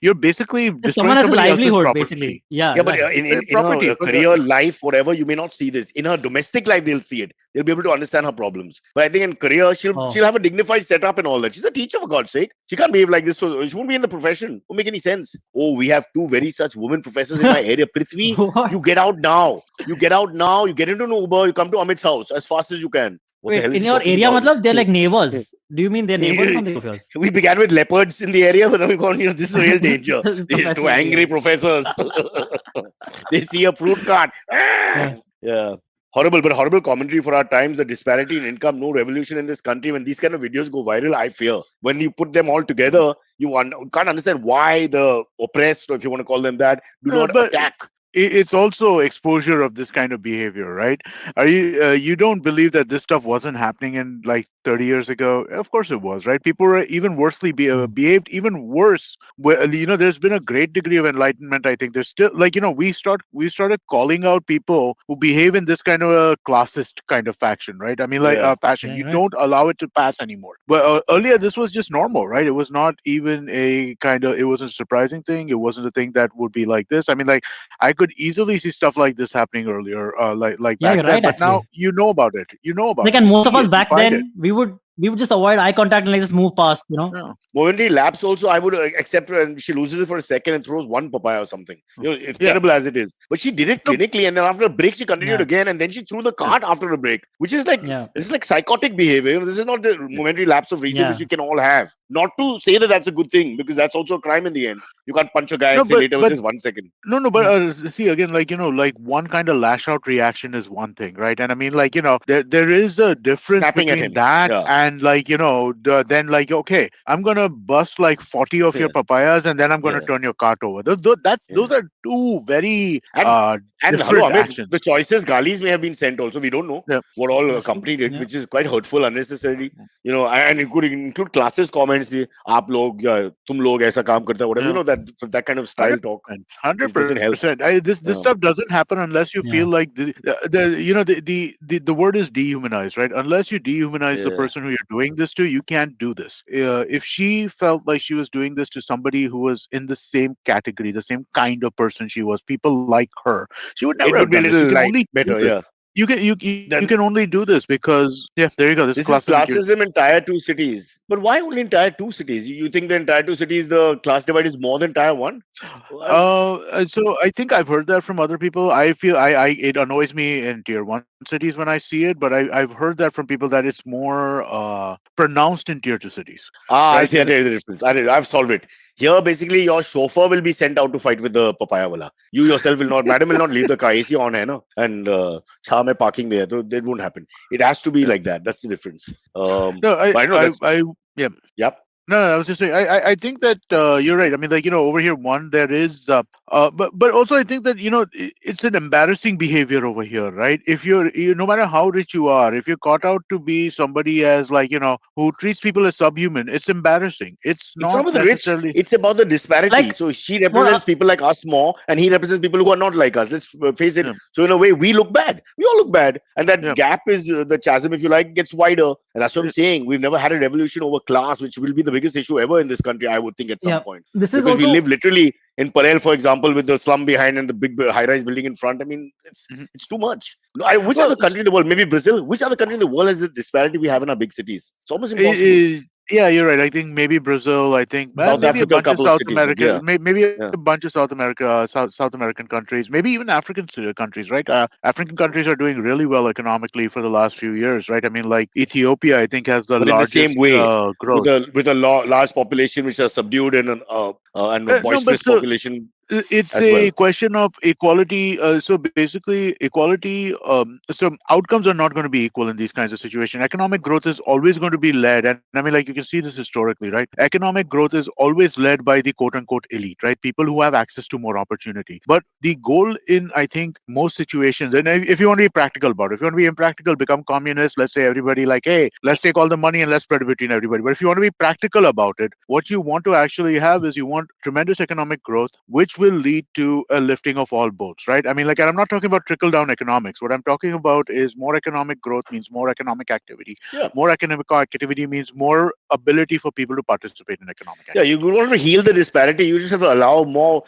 you're basically someone has a livelihood, property. basically. Yeah, but in property, her career, life, whatever, you may not see this. In her domestic life, they'll see it. They'll be able to understand her problems. But I think in career, she'll have a dignified setup and all that. She's a teacher, for God's sake. She can't behave like this. So she won't be in the profession. Won't make any sense. Oh, we have two very such women professors in my area. Prithvi, you get out now. You get out now. You get into an Uber. You come to Amit's house as fast as you can. Wait, in your area, matlab, they're like neighbors. Do you mean they're neighbors or something of yours? We began with leopards in the area, but now we've gone, this is real danger. These two angry professors. They see a fruit cart. Yeah. Horrible, but horrible commentary for our times. The disparity in income, no revolution in this country. When these kind of videos go viral, I fear. When you put them all together, you can't understand why the oppressed, or if you want to call them that, do not attack. It's also exposure of this kind of behavior, right? Are you don't believe that this stuff wasn't happening in like 30 years ago? Of course it was, right? People were even worsely behaved even worse. There's been a great degree of enlightenment. I think there's still we started calling out people who behave in this kind of a classist kind of faction, right? I mean, fashion. You don't allow it to pass anymore. But earlier this was just normal, right? It was not even it wasn't a surprising thing. It wasn't a thing that would be like this. I mean, like I could could easily see stuff like this happening earlier, like Yeah, back you're then. right. But now Actually, you know about it. You know about like, it. and You most of see us it. You back find it. then, we would just avoid eye contact and like just move past. Yeah. Momentary lapse also, I would accept her, and she loses it for a second and throws one papaya or something. It's Yeah. terrible as it is. But she did it No. clinically, and then after a break, she continued Yeah, again, and then she threw the Yeah. cart after a break, which is like yeah, this is like psychotic behavior. This is not the Yeah. momentary lapse of reason which yeah, we can all have. Not to say that that's a good thing, because that's also a crime in the end. You can't punch a guy No, and say but later it was just 1 second. no, but yeah, see again, like like one kind of lash out reaction is one thing, right? And I mean, like there is a difference Snapping at between him. that Yeah. and like then like okay, I'm gonna bust like 40 of your Yeah. papayas and then I'm gonna Yeah. turn your cart over. Those Yeah. are two very And hello, different Amit, the actions. choices galis may have been sent also. We don't know Yeah. what all that's true. accompanied it, Yeah, which is quite hurtful, unnecessary. And it could include classes comments. Aap log, ya, tum log aisa kaam karta hai," whatever. Yeah. that kind of Hundred style talk, hundred which doesn't help. percent. This Um, stuff doesn't happen unless you yeah, feel like the word is dehumanize, right? Unless you dehumanize the yeah. person who you're doing this to, you can't do this. If she felt like she was doing this to somebody who was in the same category, the same kind of person she was, people like her, she would never It have would be a done this. You little can light, only do better, this. yeah. You can Then only do this because there you go. This is this is classism. Here. classism in tier two cities. But why only in tier two cities? You think the entire two cities the class divide is more than tier one? Well, So I think I've heard that from other people. I feel I it annoys me in tier one cities when I see it, but I've heard that from people that it's more pronounced in tier two cities, I right? see. I tell you the difference. I've solved it. Here, basically, your chauffeur will be sent out to fight with the papaya wala. You yourself will not. Madam will not leave the car. AC on, hai na? And cha mein parking there. So that won't happen. It has to be Yeah. like that. That's the difference. No, But I know that's yeah. yep. No, I was just saying. I think that you're right. I mean, like over here, one there is, but also I think that it's an embarrassing behavior over here, right? If no matter how rich you are, if you're caught out to be somebody as like who treats people as subhuman, it's embarrassing. It's It's not not about the rich. necessarily. It's about the disparity. like, So she well, represents people like us more, and he represents people who are not like us. Let's face it. Yeah, So in a way, we look bad. We all look bad, and that yeah, gap is the chasm, if you like, gets wider. And that's what I'm yeah. saying. We've never had a revolution over class, which will be the biggest issue ever in this country, I would think, at some yeah, point, this is because we also live literally in Parel, for example, with the slum behind and the big high-rise building in front. I mean, Mhm. it's too much. No, which Well, other country in the world? Maybe Brazil. Which other country in the world has the disparity we have in our big cities? It's almost impossible. Yeah, you're right. I think maybe Brazil. I think South maybe a Africa, a bunch of couple of South cities, but America, yeah, maybe a yeah. bunch of South America, South American countries, maybe even African countries, right? African countries are doing really well economically for the last few years, right? I mean, like Ethiopia, I think has the But in the same largest way, growth. with a large population which are subdued and a No, but boisterous population it's as well. a question of equality. So basically, equality. So outcomes are not going to be equal in these kinds of situations. Economic growth is always going to be led, and I mean, like you can see this historically, right? Economic growth is always led by the quote unquote elite, right? People who have access to more opportunity. But the goal in, I think, most situations, and if you want to be practical about it, if you want to be impractical, become communist. Let's say everybody like, hey, let's take all the money and let's spread it between everybody. But if you want to be practical about it, what you want to actually have is you want tremendous economic growth, which will lead to a lifting of all boats, right? I mean, like, and I'm not talking about trickle down economics. What I'm talking about is more economic growth means more economic activity. Yeah. More economic activity means more ability for people to participate in economic Yeah, you activity. want to heal the disparity. You just have to allow more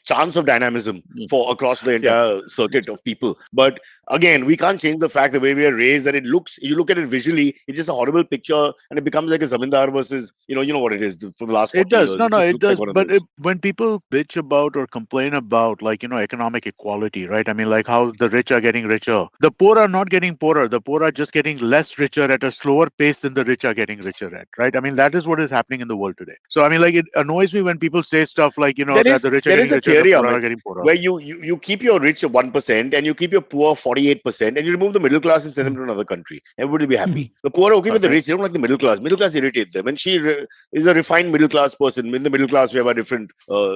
chance of dynamism Mm. for across the Yeah. entire circuit of people. But again, we can't change the fact the way we are raised. That it looks, you look at it visually, it's just a horrible picture, and it becomes like a zamindar versus you know what it is for the last It 40 does. years. No, It no, just it looks like does. one of But those. when people bitch about or complain about, like, economic equality, right? I mean, like how the rich are getting richer. The poor are not getting poorer. The poor are just getting less richer at a slower pace than the rich are getting richer at, right? I mean, that is what is happening in the world today. So, I mean, like, it annoys me when people say stuff like, that the rich are There getting is a richer and the theory, poor are Amit, getting poorer. where you keep your rich at 1% and you keep your poor 48%, and you remove the middle class and send them to another country. Everybody will be happy. The poor are okay with the Okay. rich. They don't like the middle class. Middle class irritates them. And is a refined middle class person. In the middle class, we have our different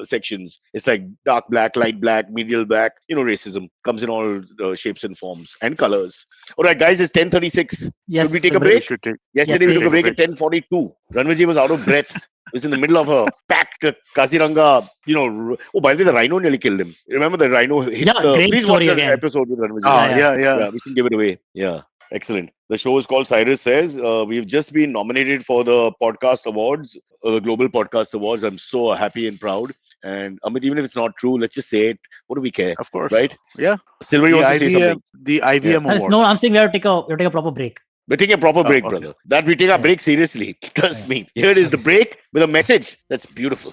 sections. It's like dark black, light black, medial black. Racism comes in all shapes and forms and colors. All right, guys, it's 10:36. Should yes, we take a Silverie. We break? should take Yes, Yesterday we took a take a please. break break. at 10:42. Rannvijay was out of breath. He was in the middle of a packed Kaziranga. Oh, by the way, the rhino nearly killed him. Remember the rhino hits Yeah, the. great Please watch story that again. episode with Rannvijay. Yeah, Ah, yeah. yeah, yeah. Yeah, we shouldn't give it away. Yeah. Excellent. The show is called Cyrus Says. We've just been nominated for the podcast awards, the Global Podcast Awards. I'm so happy and proud. And Amit, even if it's not true, let's just say it. What do we care, Of course. right? Yeah. Silverie The wants to say IVM, something. the IVM There is Awards. no, I'm saying we have to take a proper break. We're taking a proper break, okay. brother. That we take our Yeah. break seriously. Trust Yeah. me. Here it is, the break with a message. That's beautiful.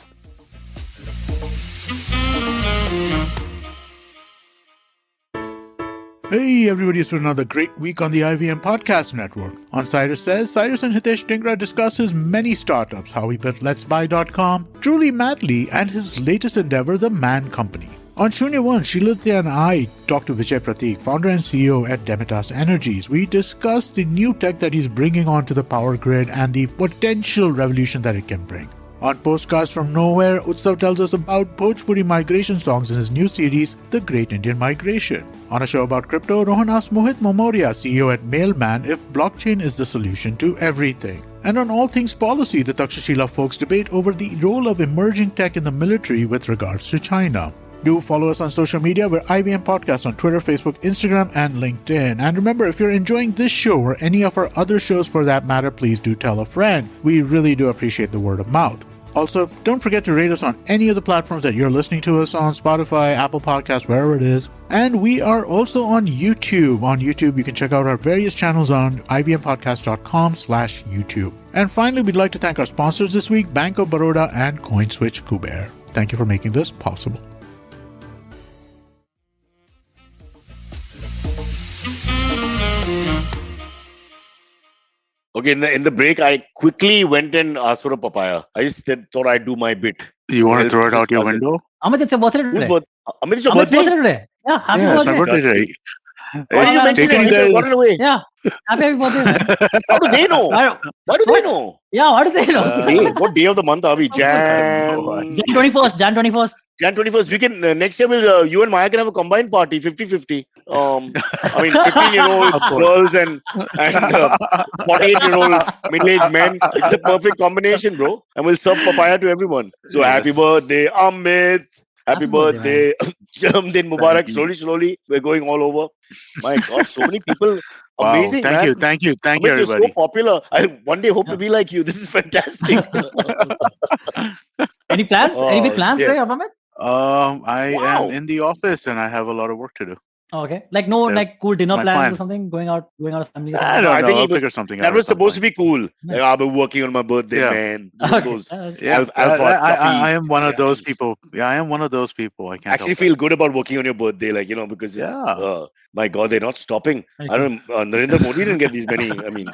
Hey everybody, it's been another great week on the IVM Podcast Network. On Cyrus Says, Cyrus and Hitesh Dhingra discuss his many startups, how he built Let'sBuy.com, Truly Madly, and his latest endeavor, The Man Company. On Shunya One, Shilithya and I talked to Vijay Prateek, founder and CEO at Demitas Energies. We discussed the new tech that he's bringing onto the power grid and the potential revolution that it can bring. On Postcards from Nowhere, Utsav tells us about Bhojpuri migration songs in his new series, The Great Indian Migration. On a show about crypto, Rohan asks Mohit Momoria, CEO at Mailman, if blockchain is the solution to everything. And on all things policy, the Takshashila folks debate over the role of emerging tech in the military with regards to China. Do follow us on social media. We're IVM Podcast on Twitter, Facebook, Instagram, and LinkedIn. And remember, if you're enjoying this show or any of our other shows for that matter, please do tell a friend. We really do appreciate the word of mouth. Also, don't forget to rate us on any of the platforms that you're listening to us on, Spotify, Apple Podcasts, wherever it is. And we are also on YouTube. On YouTube, you can check out our various channels on ivmpodcast.com/YouTube. And finally, we'd like to thank our sponsors this week, Bank of Baroda and CoinSwitch Kuber. Thank you for making this possible. Okay, in the break, I quickly went and asked for a papaya. I just thought I'd do my bit. You want to Help throw it out your discuss it. window? Amit, it's your birthday Whose today. birthday? Amit, it's your Amit's birthday? today. Yeah, happy Yeah, it's my birthday. birthday today. Why did you I'm mention it? taking I the- got it away. Yeah, happy birthday, man. How do they know? Why- Why do they know? Yeah, what do they know? What day of the month are we? Jan. Jan 21st, Jan 21st. Jan 21st. We can next year. Will you and Maya can have a combined party, 50-50. I mean, 15-year-old Of course. girls and 48-year-old middle-aged men. It's the perfect combination, bro. And we'll serve papaya to everyone. So happy Yes. birthday, Amit. Happy Happy birthday, birthday, Jamdin Mubarak. Thank you. Slowly, we're going all over. My God, so many people. Wow. Amazing, Thank man. you, thank you, thank Amit, you, you're so everybody. popular. I one day hope to be like you. This is fantastic. Any plans? Any big Oh, plans yeah. there, Amit? I Wow. am in the office and I have a lot of work to do. Oh, okay. Like no, Yeah, like cool dinner my plans plan. or something. Going out of family. Or I something? No, I don't know. think he I'll was- figure something out. That was at some supposed to point. be cool. Nice. Like, I've been working on my birthday, Yeah. man. Okay. Those that's- Yeah, alpha I am coffee one of those reactions. people. Yeah, I am one of those people. I can't Actually help feel good about working on your birthday, like, because it's, Yeah. my God, they're not stopping. Very I don't. Narendra Modi didn't get these many. I mean,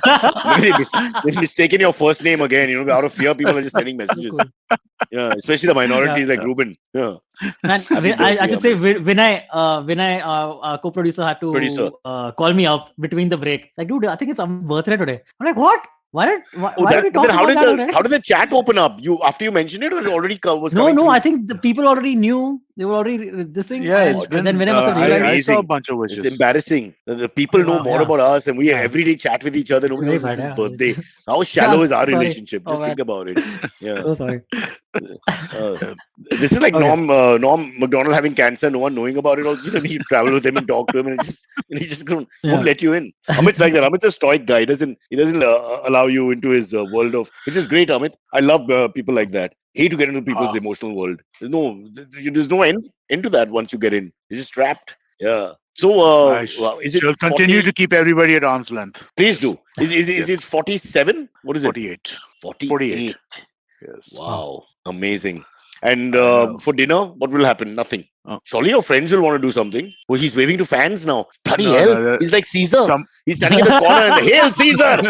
maybe they've mistaken your first name again. Out of fear, people are just sending messages. cool. Yeah, especially the minorities like Yeah. Ruben. Yeah, Man, Happy I birthday, should say Amit. Vinay, our co-producer, had Producer. to call me up between the break. Like, dude, I think it's Amit's birthday today. I'm like, what? Why did we But talk then about that already? how did the chat open up? You after you mentioned it, or it already was No, coming no. through? I think the people already knew. They were already this thing. Yeah, and it's been. then Vinay must have I- realized. I saw a amazing. bunch of It's wishes. embarrassing. The people know Wow, more yeah. about us, and we Yeah. every day chat with each other. Nobody Very knows it's bad, his yeah. birthday. How shallow is our sorry. relationship? Oh, Just man. think about it. Yeah. So sorry. This is like Okay. Norm McDonald having cancer, no one knowing about it. Also, you travel with him and talk to him, and he just won't Yeah. let you in. Amit's like that. Amit's a stoic guy. He doesn't allow you into his world of, which is great. Amit, I love people like that. Hate to get into people's Ah. emotional world. There's no end to that once you get in. You're just trapped. Yeah. So I is it shall continue 40? to keep everybody at arm's length. Please do. Is Yes. it 47? What is it? 48. 48. Yes. Wow, amazing. And I know. for dinner, what will happen? Nothing. Oh. Surely your friends will want to do something. Oh, he's waving to fans now. Bloody No, hell. no, that- He's like Caesar. Some He's standing in the corner and hail Caesar.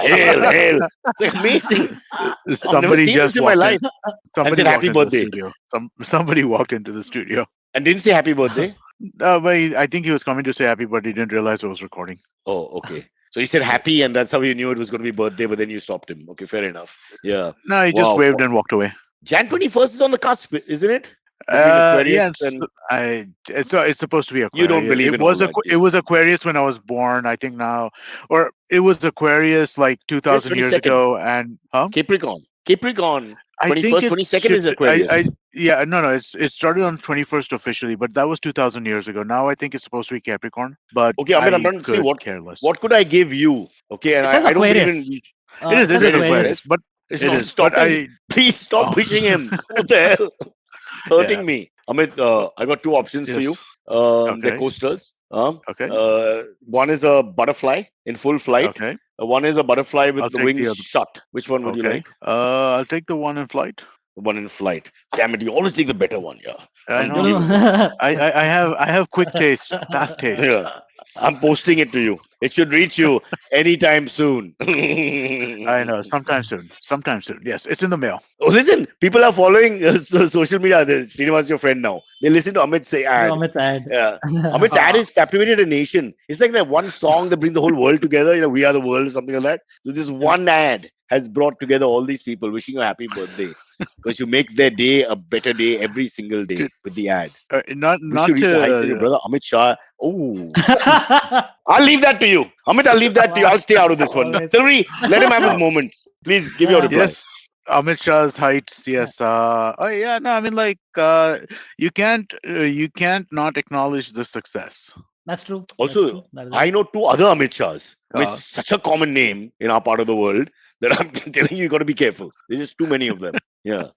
Hail. It's like amazing. somebody seen just this in my walked life. in. Somebody said, walked "Happy into the birthday." studio. Somebody walked into the studio. And didn't say happy birthday. But I think he was coming to say happy, but he didn't realize I was recording. Oh, okay. So he said happy, and that's how you knew it was going to be birthday, but then you stopped him. Okay, fair enough. Yeah. No, he just Wow. waved and walked away. Jan 21st is on the cusp, isn't it? Between Aquarius Yes, and- it's supposed to be Aquarius. You don't believe it in was all that, it was Aquarius when I was born. I think now, or it was Aquarius like 2,000 years 22nd. ago. And Capricorn. I think 21st, it 22nd should. is Aquarius. Yeah, no. It started on 21st officially, but that was 2,000 years ago. Now I think it's supposed to be Capricorn, but Okay, Amit, I'm I trying to see could care less. what could I give you? Okay, and It says I don't believe in. Aquarius. It is. It says It is It Aquarius, Aquarius. but it's it not is. But stopping. I. Please stop Oh, pushing him. What the hell? It's yeah. hurting me. Amit, I got two options for you. Yes. They're Okay. coasters. Okay. One is a butterfly in full flight. Okay. One is a butterfly I'll with the take wings the other. shut. Which one would you Okay. like? I'll take the one in flight. The one in flight. Damn it! You always take the better one. Yeah, I know. unbelievable. I have quick taste, fast taste. Yeah, I'm posting it to you. It should reach you anytime soon. I know. Sometime soon. Sometime soon. Yes, it's in the mail. Oh, listen, people are following social media. Srinivas, your friend now. They listen to Amit's say No, ad. Amit's ad. Yeah. Amit's ad Ah, is captivated a nation. It's like that one song that brings the whole world together. We are the world, something like that. So this one ad has brought together all these people wishing you a happy birthday because you make their day a better day every single day to, with the ad. Wish you not reach the heights in your to. brother Amit Shah. Oh, I'll leave that to you. Amit, I'll leave that to you. I'll stay out of this one. Always. Silverie, let him have his Oh, moment. Please give your reply. yes, Amit Shah's heights. Yes. Oh yeah. No, I mean like you can't not acknowledge the success. That's true. That's Also, true. That is I right. know two other Amit Shahs. I mean, Uh, it's such a common name in our part of the world that I'm telling you, you got to be careful. There's just too many of them. Yeah.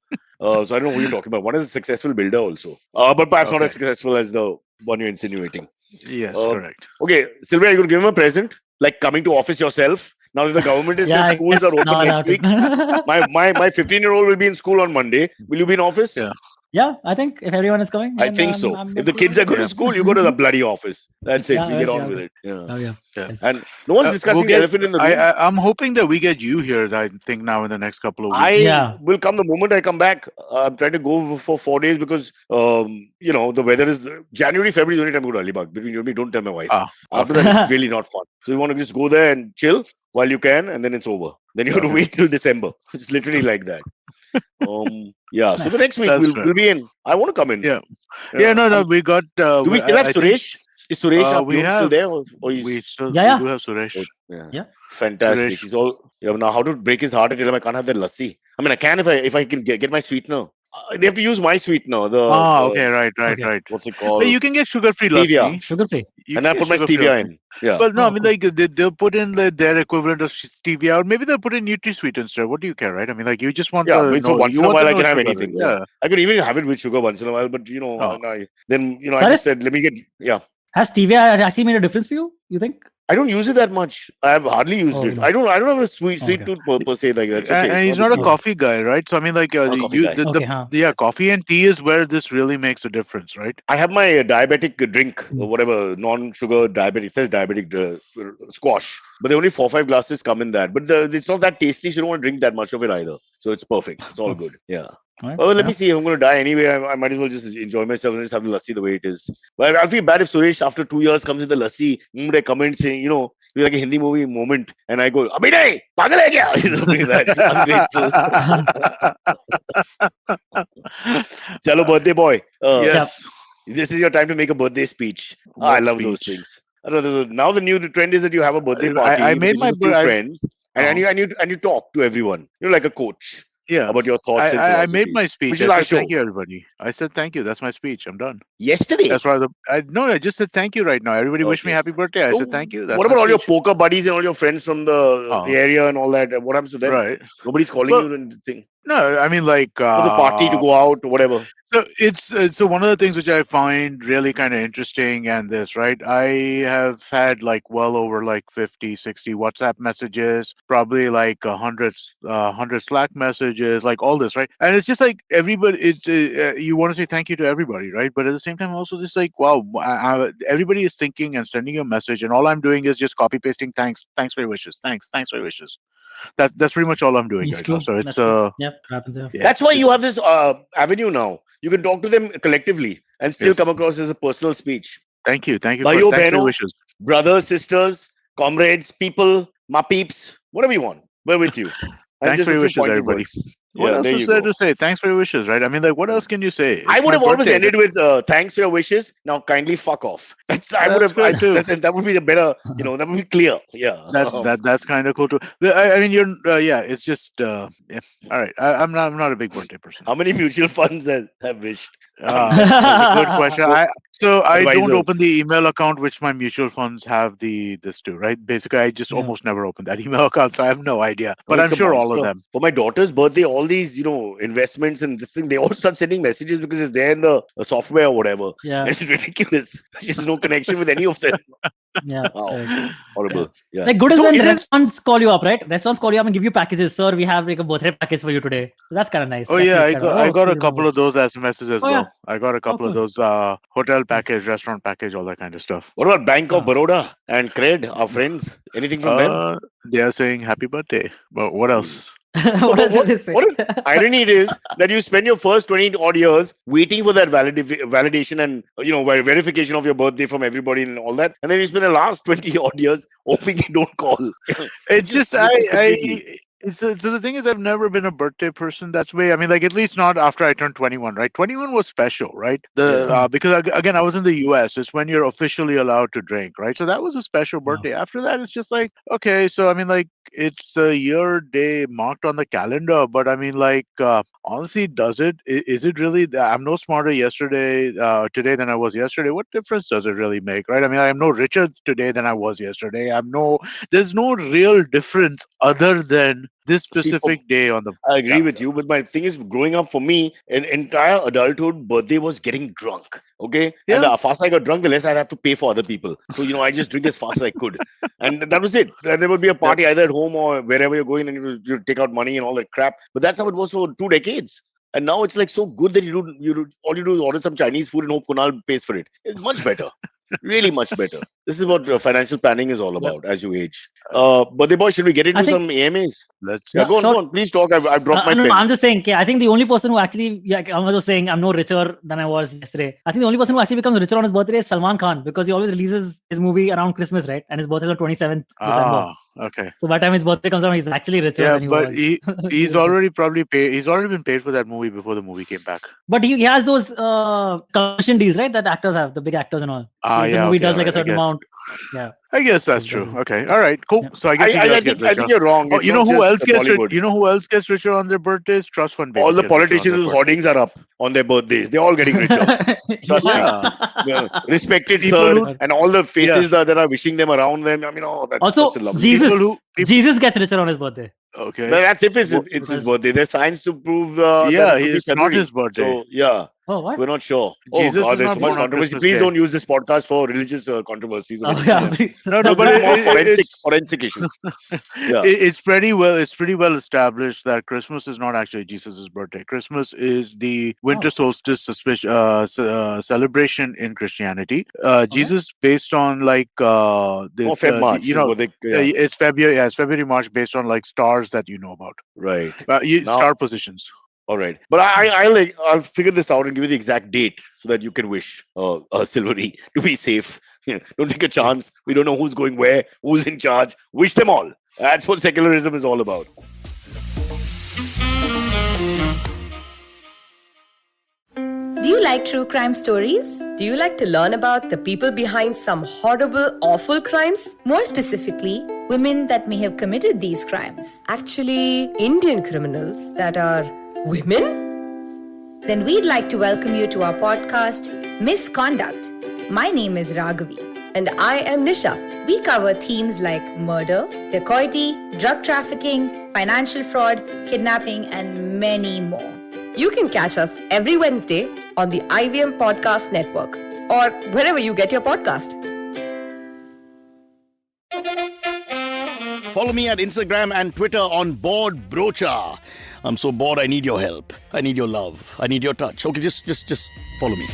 So I don't know who you're talking about. One is a successful builder also, but perhaps not as okay. successful as the one you're insinuating. Yes, Uh, correct. okay, Sylvia, are you going to give him a present? Like coming to office yourself? Now that the government is Yeah, said I schools are guess open now next allowed week, to. my 15-year-old will be in school on Monday. Will you be in office? Yeah. Yeah, I think if everyone is going, I then think so. I'm If the okay with kids it. are going to Yeah. school, you go to the bloody office. That's it. Yeah, We yeah, get on yeah. with it. Yeah. Oh, yeah. Yeah. Yes. And no one's We'll discussing the get. elephant in the room. I'm hoping that we get you here. I think now in the next couple of weeks. I Yeah. will come the moment I come back. I'm trying to go for 4 days because the weather is January, February is the only time I go to Alibag. Between you and me, don't tell my wife. Ah. After Okay. that, it's really not fun. So you want to just go there and chill while you can, and then it's over. Then you have to Okay. wait till December. It's literally like that. Yeah. So the Nice. next week That's we'll fair. we'll be in. I want to come in. Yeah. Yeah. Yeah. No. No. We got. Do we still have I think. Suresh? Is Suresh our We peon still have. there, or he's Yeah, We yeah. do have Suresh. oh, yeah. Yeah. Fantastic. Suresh. He's all now. How to break his heart and tell him I can't have that lassi? I mean, I can if I can get my sweetener. They have to use my sweetener. Ah. The Okay. Right. Right. Okay. Right. what's it You called? can get sugar-free Stevia. lassi. Sugar free. You And can then I get put my sugar-free stevia lassi. in. Yeah. Well, no, I Oh, mean, cool. like they'll put in their equivalent of stevia, or maybe they'll put in NutriSweet instead. What do you care, right? I mean, like you just want Yeah, the but so no, once you in a want the while I no can have sugar. anything. Yeah, Yeah. I could even have it with sugar once in a while. But Oh, and I just Cyrus, said let me get. Yeah, has stevia actually made a difference for you? You think? I don't use it that much. I have hardly used Oh, it. no. I don't have a Oh, sweet okay. tooth per se like that. It's okay. and It's not he's a big not a deal. Okay. coffee guy, right? So I mean, like Not a coffee guy. Okay. Huh. yeah, coffee and tea is where this really makes a difference, right? I have my diabetic drink, Mm. whatever, non-sugar diabetic. It says diabetic squash, but there only 4 5 glasses come in that. But it's not that tasty. So you don't want to drink that much of it either. So it's perfect. It's all Oh, good. Yeah. all right. Well, let Yeah. me see. If I'm going to die anyway, I might as well just enjoy myself and just have the lassi the way it is. But I'll feel bad if Suresh, after 2 years, comes with the lassi. They comment saying, like a Hindi movie moment, and I go, Abhi nahi, pagal hai kya? Something like that. It's ungrateful. Chalo, birthday boy. Yep. Yes, This is your time to make a birthday speech. I what love those speech? things. I know now the new trend is that you have a birthday I party with made just my a few I friends, and oh you talk to everyone. You're like a coach yeah. about your thoughts and I made philosophies, my speech. which I is our said thank show. you, everybody. I said thank you. That's my speech. I'm done. Yesterday. As far as no, I just said thank you right now. Everybody wish me Okay. happy birthday. I said So thank you. what That's my about all your speech. poker buddies and all your friends from the Oh, area and all that? What happens to them? right. Nobody's calling Well, you and thing. no, I mean like Or the party to go out or whatever. so it's so one of the things which I find really kind of interesting and this, right? I have had like well over like 50, 60 WhatsApp messages, probably like 100 Slack messages, like all this, right? And it's just like everybody, it's you want to say thank you to everybody, right? But at the same time, also just like wow, everybody is thinking and sending you a message, and all I'm doing is just copy pasting thanks for your wishes, thanks for your wishes. That's pretty much all I'm doing It's right now. true. So it's That's true. Yep. Happens. Yeah. yeah, That's why you it's have this avenue now. You can talk to them collectively and still come yes. across as a personal speech. Thank you for Bhaiyo, thanks for your Behno, wishes. brothers, sisters, comrades, people, ma peeps, whatever you want. We're with you. And Thanks just for a your few wishes, pointed everybody. words. What else there is you there go. to say? Thanks for your wishes, right? I mean, like, what else can you say? I It's would my have always birthday. ended with thanks for your wishes. Now kindly fuck off. I would That's have. good too. That would be the better. That would be clear. Yeah. That's kind of cool too. But I mean, yeah. It's just yeah. All right. I'm not a big birthday person. How many mutual funds have wished? That's a good question. I don't Advisors. open the email account which my mutual funds have this too, right? Basically, I just Yeah. almost never open that email account, so I have no idea. No, But I'm it's a sure all of monster. them. For my daughter's birthday, all these, investments and this thing, they all start sending messages because it's there in the software or whatever. Yeah. And it's ridiculous. There's no connection with any of them. Yeah. Wow. Correct. Horrible. Yeah. Like good is So when isn't restaurants call you up, right? Restaurants call you up and give you packages. Sir, we have like a birthday package for you today. So that's kind of nice. Oh That yeah, feels I kind of, got I got you a couple remember. of those SMSs as Oh yeah. well. I got a Oh couple of cool. those hotel Nice. package, restaurant package, all that kind of stuff. what about Bank of Oh. Baroda and Cred, our friends? Anything from them? They are saying happy birthday. But what Hmm. else? So What else did they say? what an irony it is that you spend your first 20 odd years waiting for that validation and verification of your birthday from everybody and all that, and then you spend the last 20 odd years hoping they don't call. It's just Which is completely. so the thing is I've never been a birthday person that way. I mean, like, at least not after I turned 21, right? 21 was special, right? Yeah. Because again, I was in the US. It's when you're officially allowed to drink, right? So that was a special Yeah. birthday. After that, it's just like, okay, so I mean, like, it's a year day marked on the calendar, but I mean, like, honestly, does it? Is it really? I'm no smarter today than I was yesterday. What difference does it really make, right? I mean, I'm no richer today than I was yesterday. There's no real difference other than this See, specific day on the I agree with calendar. you, but my thing is, growing up for me, an entire adulthood birthday was getting drunk. Okay, and Yeah. the faster I got drunk, the less I'd have to pay for other people. So I just drink as fast as I could, and that was it. There would be a Yep. party either at home or wherever you're going, and you take out money and all that crap. But that's how it was for 2 decades. And now it's like so good that all you do is order some Chinese food and hope Kunal pays for it. It's much better, really much better. This is what financial planning is all Yep. about as you age. Uh, Birthday boy, should we get into I think some AMAs? let's Yeah, yeah, go on, sure. go on. Please talk. I've dropped my No, pen. I'm just saying. Okay, I think the only person who actually, yeah, I was saying, I'm no richer than I was yesterday. I think the only person who actually becomes richer on his birthday is Salman Khan because he always releases his movie around Christmas, right? And his birthday is on 27th December. Okay. So by the time his birthday comes around, he's actually richer Yeah, than he but was. he's already probably paid. He's already been paid for that movie before the movie came back. But he has those commission deals, right? That actors have, the big actors and all. So if the Yeah, movie okay, does like a alright, I certain guess. amount. Yeah. I guess that's So true. that's Okay, all right, cool. Yeah. So I guess you I guys get think richer. you're wrong. Oh, It's you know not who just else gets Bollywood. You know who else gets richer on their birthdays? Trust fund All babies the get richer on politicians their whose birthdays. hoardings are up on their birthdays, they're all getting richer. Trust me. Yeah, Yeah. Respected people sir, who and all the yeah faces that are wishing them around them. I mean, that's Also, a lovely Jesus, feeling. people who peop Jesus gets richer on his birthday. okay. That's if Wha- it's his Because birthday. There's signs to prove that Yeah, it could be it's not February. his birthday. So yeah, oh so what? we're not sure. Oh Jesus God, is there's not so much born on controversy. Christmas Please Day. don't use this podcast for religious controversies of Oh any yeah, kind. please. No, This but is more it's forensic issue. Yeah. it's pretty well established that Christmas is not actually Jesus's birthday. Christmas is the winter Oh, solstice celebration in Christianity. okay. Jesus, based on like Or Feb March is what they. Yeah. it's February. Yeah, it's February March based on like stars that you know about. Right. Now, Star positions. all right. But I'll figure this out and give you the exact date so that you can wish Silverie to be safe. Don't take a chance. We don't know who's going where, who's in charge. Wish them all. That's what secularism is all about. Do you like true crime stories? Do you like to learn about the people behind some horrible, awful crimes? More specifically, women that may have committed these crimes. Actually, Indian criminals that are women? Then we'd like to welcome you to our podcast, Misconduct. My name is Raghavi. And I am Nisha. We cover themes like murder, dacoity, drug trafficking, financial fraud, kidnapping, and many more. You can catch us every Wednesday on the IVM Podcast Network or wherever you get your podcast. Follow me at Instagram and Twitter on Bored Brocha. I'm so bored, I need your help. I need your love. I need your touch. Okay, just follow me.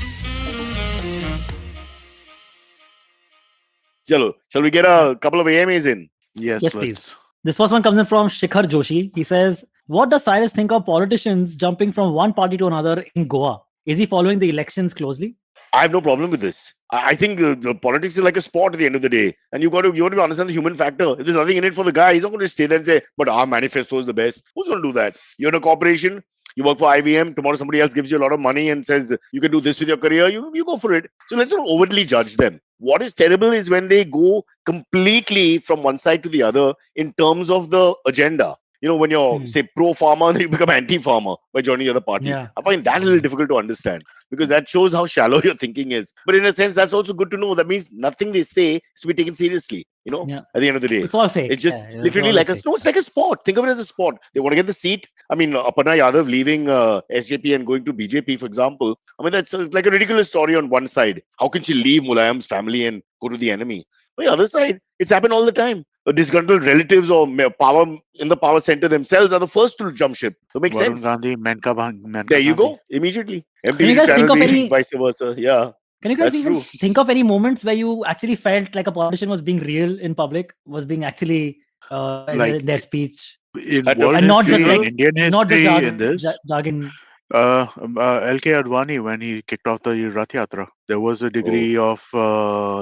Chalo, shall we get a couple of AMAs in? Yes, Yes, let's- please. This first one comes in from Shikhar Joshi. He says, what does Cyrus think of politicians jumping from one party to another in Goa? Is he following the elections closely? I have no problem with this. I think the politics is like a sport at the end of the day, and you got to understand the human factor. If there's nothing in it for the guy, he's not going to stay there and say, "But our manifesto is the best." Who's going to do that? You're in a corporation. You work for IBM. Tomorrow, somebody else gives you a lot of money and says you can do this with your career. You go for it. So let's not overtly judge them. What is terrible is when they go completely from one side to the other in terms of the agenda. When you're, Hmm. say, pro-farmer, then you become anti-farmer by joining the other party. Yeah. I find that a little difficult to understand because that shows how shallow your thinking is. But in a sense, that's also good to know. That means nothing they say is to be taken seriously, Yeah. at the end of the day. It's all fake. It's just Yeah. It's literally always like fake. it's like a sport. Think of it as a sport. They want to get the seat. I mean, Aparna Yadav leaving SJP and going to BJP, for example. I mean, that's like a ridiculous story on one side. How can she leave Mulayam's family and go to the enemy? On the other side, it's happened all the time. Disgruntled relatives or power in the power center themselves are the first to jump ship. So it makes Varun sense. Gandhi, There Menka you Gandhi. go. Immediately. Can you MTV guys think channel of being any? vice versa. Yeah, Can you guys that's even true. think of any moments where you actually felt like a politician was being real in public, was being actually Like in their speech, in At the world and not just history, in funeral. like Indian not just history, in this, jargon? LK Advani, when he kicked off the Rath Yatra, there was a Oh, degree of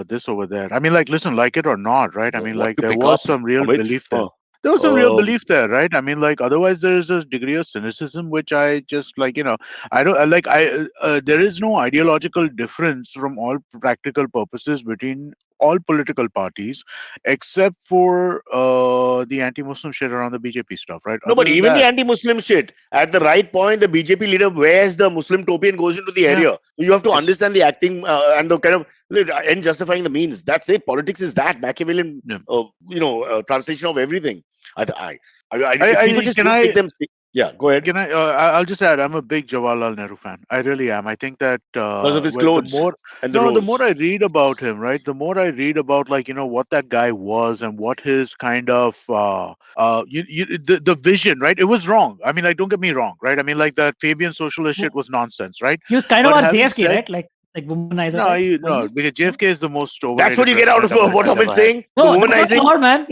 this over there. I mean, like, listen, like it or not, right? I mean, what like, to there pick was up, some real Amit? belief there. Huh. There was some real Um, belief there, right? I mean, like, otherwise, there is a degree of cynicism, which I just like, I don't like. There is no ideological difference from all practical purposes between all political parties, except for the anti-Muslim shit around the BJP stuff, right? no, Other but than even the that, anti-Muslim shit, at the right point, the BJP leader wears the Muslim topi and goes into the yeah, area. So you have to yes, understand the acting and the kind of end justifying the means. That's it. Politics is that Machiavellian, yeah. translation of everything. I, I, if people I just can don't take I them, yeah, go ahead. Can I'll just add, I'm a big Jawaharlal Nehru fan. I really am. I think that Because of his when the clothes more, and the no, the rose. more I read about him, right, the more I read about like what that guy was and what his kind of the vision, right? It was wrong. I mean, like, don't get me wrong, right? I mean, like, that Fabian socialist shit Wo- was nonsense, right? He was kind of But our having JFK, said, right? Like womanizer no, type, wasn't no, he? because No, JFK is the most That's what overrated you get out president of what America's Amit's ever had. saying. The no, that's what womanizing. you are, man.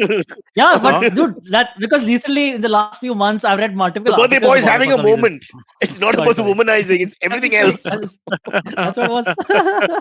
Yeah, Huh? but dude, that because recently in the last few months I've read The multiple birthday articles boy is about it having for a some reason. moment. It's not Sorry, about the sorry. womanizing. It's I'm everything just saying. else. That's what it was.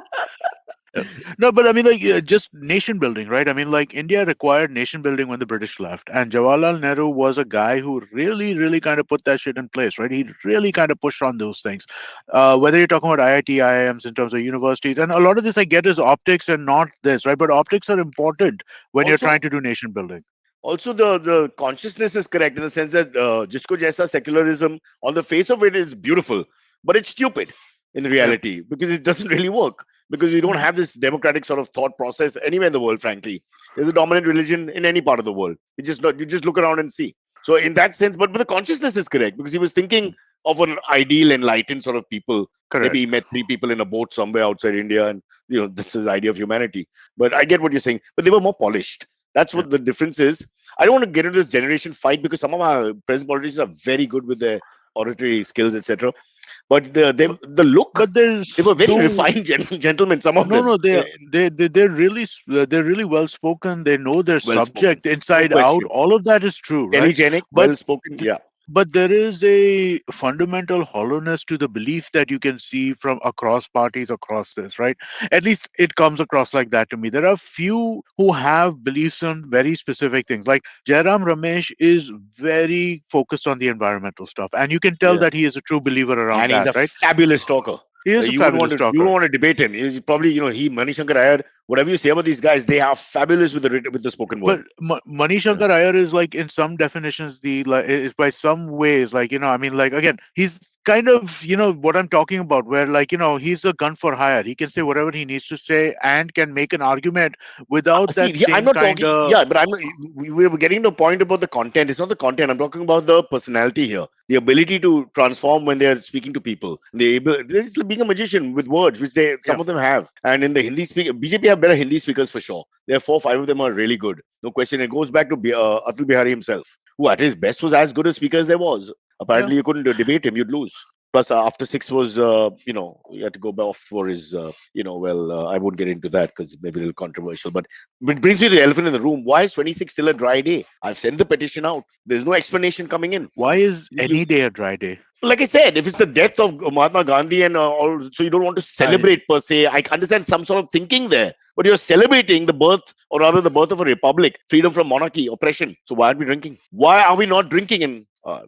Yeah. No, but I mean, like, just nation building, right? I mean, like, India required nation building when the British left, and Jawaharlal Nehru was a guy who really, really kind of put that shit in place, right? He really kind of pushed on those things. Whether you're talking about IIT, IIMs in terms of universities, and a lot of this I get is optics and not this, right? But optics are important when you're Also, trying to do nation building. the consciousness is correct in the sense that Jisko Jaisa secularism on the face of it is beautiful, but it's stupid in Yeah. reality because it doesn't really work because we don't Mhm. have this democratic sort of thought process anywhere in the world. Frankly, there's a dominant religion in any part of the world. You just look around and see. So in that sense, but the consciousness is correct because he was thinking of an ideal enlightened sort of people. Maybe he Correct. met three people in a boat somewhere outside India, and this is the idea of humanity. But I get what you're saying. But they were more polished. That's Yeah. what the difference is. I don't want to get into this generation fight because some of our present politicians are very good with their oratory skills, etc. But But, the look, but they there's were very no. refined gentlemen. Some of No, them, no, they're really well spoken. They know their well spoken, subject no inside out. question. All of that is true, right? Telegenic, But well spoken. Yeah. but there is a fundamental hollowness to the belief that you can see from across parties across this, right? At least it comes across like that to me. There are few who have beliefs on very specific things. Like Jairam Ramesh is very focused on the environmental stuff, and you can tell Yeah. that he is a true believer around And he's that, a right? fabulous talker. He is a fabulous You wouldn't talker. want to debate him. He's probably he Manishankar Iyer. Whatever you say about these guys, they are fabulous with the spoken word. But Manish Yeah. Shankar Iyer is like in some definitions the like is by some ways like I mean like again he's kind of what I'm talking about where like he's a gun for hire. He can say whatever he needs to say and can make an argument without See, that yeah, I'm same not kind talking. of Yeah, but I'm not. We were getting to a point about the content. It's not the content. I'm talking about the personality here, the ability to transform when they're speaking to people. They're just being a magician with words, which some yeah. of them have. And in the Hindi speaker, BJP have better Hindi speakers for sure. There are 4, 5 of them are really good, no question. It goes back to Atul Bihari himself, who at his best was as good a speaker as there was. Yeah. Apparently, you couldn't debate him; you'd lose. Plus, after six was, he had to go off for his, I won't get into that because maybe a little controversial. But it brings me to the elephant in the room. Why is 26 still a dry day? I've sent the petition out. There's no explanation coming in. Why is You, any day a dry day? Like I said, if it's the death of Mahatma Gandhi and all, so you don't want to celebrate per se. I understand some sort of thinking there, but you're celebrating the birth, or rather the birth of a republic, freedom from monarchy, oppression. So why are we drinking? Why are we not drinking? And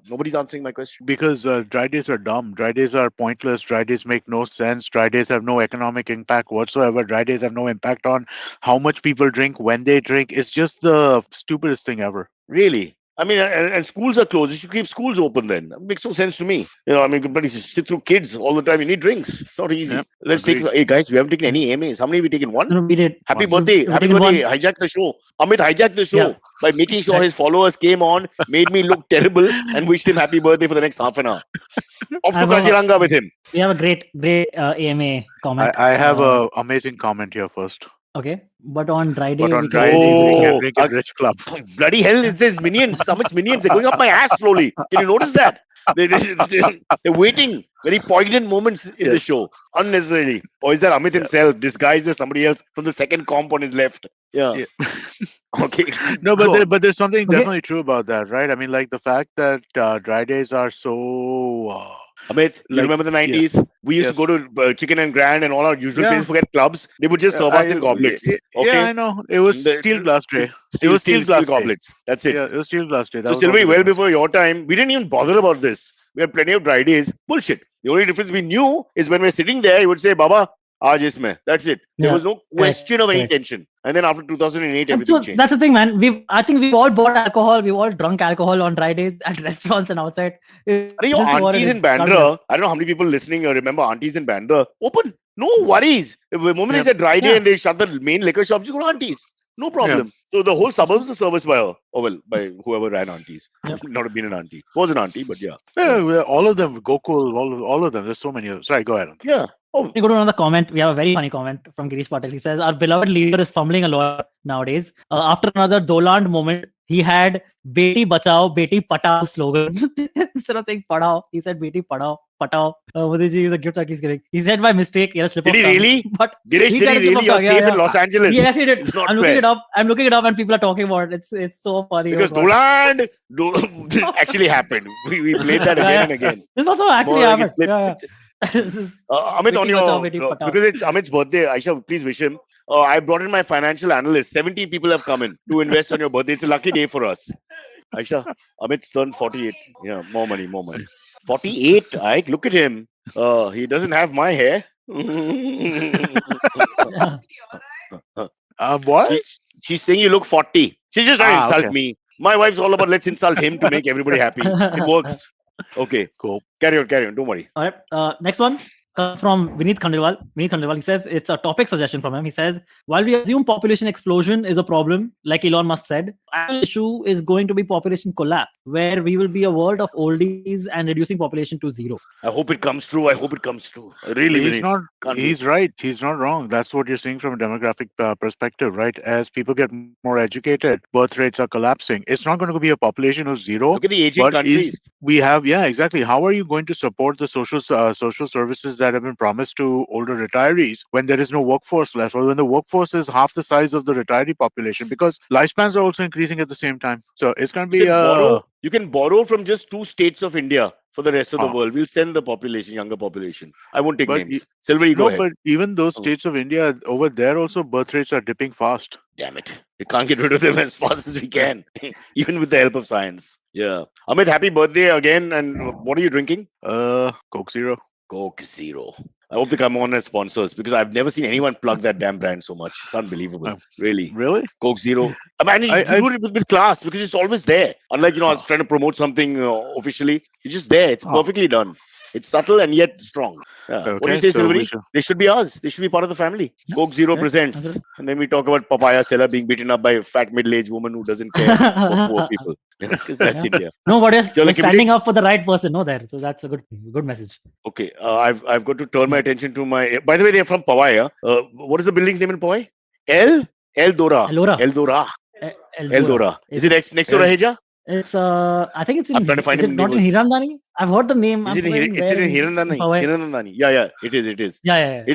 nobody's answering my question. Because dry days are dumb. Dry days are pointless. Dry days make no sense. Dry days have no economic impact whatsoever. Dry days have no impact on how much people drink, when they drink. It's just the stupidest thing ever. Really? I mean, and schools are closed. You should keep schools open then. It makes no sense to me. I mean, you sit through kids all the time. You need drinks. It's not easy. Yep, Let's take. agreed. Hey guys, we haven't taken any AMAs. How many have we taken? One. No, we did. Happy One. birthday! We've Happy taken birthday! one. Hijack the show. Amit hijacked the show Yeah. by making sure his followers came on, made me look terrible, and wished him happy birthday for the next half an hour. Off to I've got- Kaziranga with him. We have a great AMA comment. I have a amazing comment here first. Okay, but on dry day, But on we dry can day, we Oh, can drink at Rich Club. Bloody hell! It says minions. Amit's minions. They're going up my ass slowly. Can you notice that? They're waiting very poignant moments in the Yes. show unnecessarily. Or is that Amit himself disguised as somebody else from the second comp on his left? Yeah. Yeah. Okay. No, Go on. but there's something Okay. definitely true about that, right? I mean, like the fact that dry days are so. Amit, you Like, remember the 90s? We used Yes. to go to Chicken and Grand and all our usual Yeah. places, forget clubs. They would just serve us in goblets. Okay? Yeah, I know. It was The- steel glass tray. Steel, was steel, steel glass tray. goblets. That's it. Yeah, it was steel glass tray. That So, was one of Silverie, the well difference. before your time, we didn't even bother about this. We had plenty of dry days. Bullshit. The only difference we knew is when we're sitting there, he would say, Baba, aaj isme. That's it. There Yeah, was no question of any correct. tension. And then after 2008, And everything so changed. that's the thing, man. I think we've all bought alcohol. We've all drunk alcohol on dry days at restaurants and outside. It's Are your just what it aunties is. in Can't Bandra? I don't know how many people listening remember aunties in Bandra. Open. No worries. The moment Yeah. they said dry day Yeah. and they shut the main liquor shop, just go to aunties. No problem. So the whole suburbs are serviced by her. Oh, well, by whoever ran aunties. Yep. Not have been an auntie. Was an auntie, but yeah. Yeah, well, all of them, Gokul, all of them. There's so many of them. Sorry, go ahead. Anand. Yeah. Oh, We go to another comment. We have a very funny comment from Girish Patel. He says, our beloved leader is fumbling a lot nowadays. After another Doland moment, he had Beti bachao, Beti patao slogan. Instead of saying padao, he said Beti padao, patao. Modi ji is a gift that he's giving. He said by mistake, he had a slip Did of he tongue. really? But Girish, he did had a he slip really? of You're tongue. safe Yeah, in Los Angeles. He actually did. It's not I'm fair. looking it up. I'm looking it up and people are talking about it. It's so funny. Because oh God. Doland actually happened. We played that Yeah, again yeah. and again. This also actually More like a happened. slip. Yeah, yeah. This is- Amit, on Beti your bachao, beti patao. because it's Amit's birthday, Aisha, please wish him. I brought in my financial analyst. 17 people have come in to invest on your birthday. It's a lucky day for us. Aisha, Amit's turned 48. Yeah, more money, more money. 48, Ike, look at him. He doesn't have my hair. Yeah. What? She's saying you look 40. She's just trying to insult Okay. me. My wife's all about let's insult him to make everybody happy. It works. Okay, Cool. carry on. Don't worry. All right. Next one comes from Vineet Khandelwal. He says it's a topic suggestion from him. He says, while we assume population explosion is a problem, like Elon Musk said, actual issue is going to be population collapse, where we will be a world of oldies and reducing population to zero. I hope it comes true. I really, He's Vinny. not. Can't be. He's right. He's not wrong. That's what you're seeing from a demographic perspective, right? As people get more educated, birth rates are collapsing. It's not going to be a population of zero. Look at the aging But countries. we have, yeah, exactly. How are you going to support the social services that have been promised to older retirees when there is no workforce left, or when the workforce is half the size of the retiree population? Because lifespans are also increasing at the same time. So it's going to be You can borrow from just 2 states of India for the rest of the Ah. world. We'll send the population, younger population. I won't take But names. Silverie, go no, ahead. but even those Oh. states of India over there also birth rates are dipping fast. Damn it. We can't get rid of them as fast as we can, even with the help of science. Yeah. Amit, happy birthday again. And what are you drinking? Coke Zero. Coke Zero. I hope they come on as sponsors because I've never seen anyone plug that damn brand so much. It's unbelievable. Oh. Really. Really? Coke Zero. I mean, you I- do it with class because it's always there. Unlike, I was trying to promote something officially. It's just there. It's Oh. perfectly done. It's subtle and yet strong. Yeah. What do Okay, you say, so we Silverie? should- They should be ours. They should be part of the family. Coke Zero Yeah, presents. absolutely. And then we talk about papaya seller being beaten up by a fat middle-aged woman who doesn't care for poor people. Because that's Yeah. India. No, but you're, So, you're like, if we standing up for the right person, no, there. So that's a good message. Okay, I've got to turn my attention to my. By the way, they're from Powai. What is the building's name in Powai? El Dora. Ellora. El Dora. El Dora. Is it next to El- Raheja? It's I think it's in. I'm trying to find is him it in not in neighbors. Hirandani? I've heard the name. Is I'm it in forgetting it's where in Hirandani? Powai. Hirandani. Yeah, it is. Yeah. It's yeah,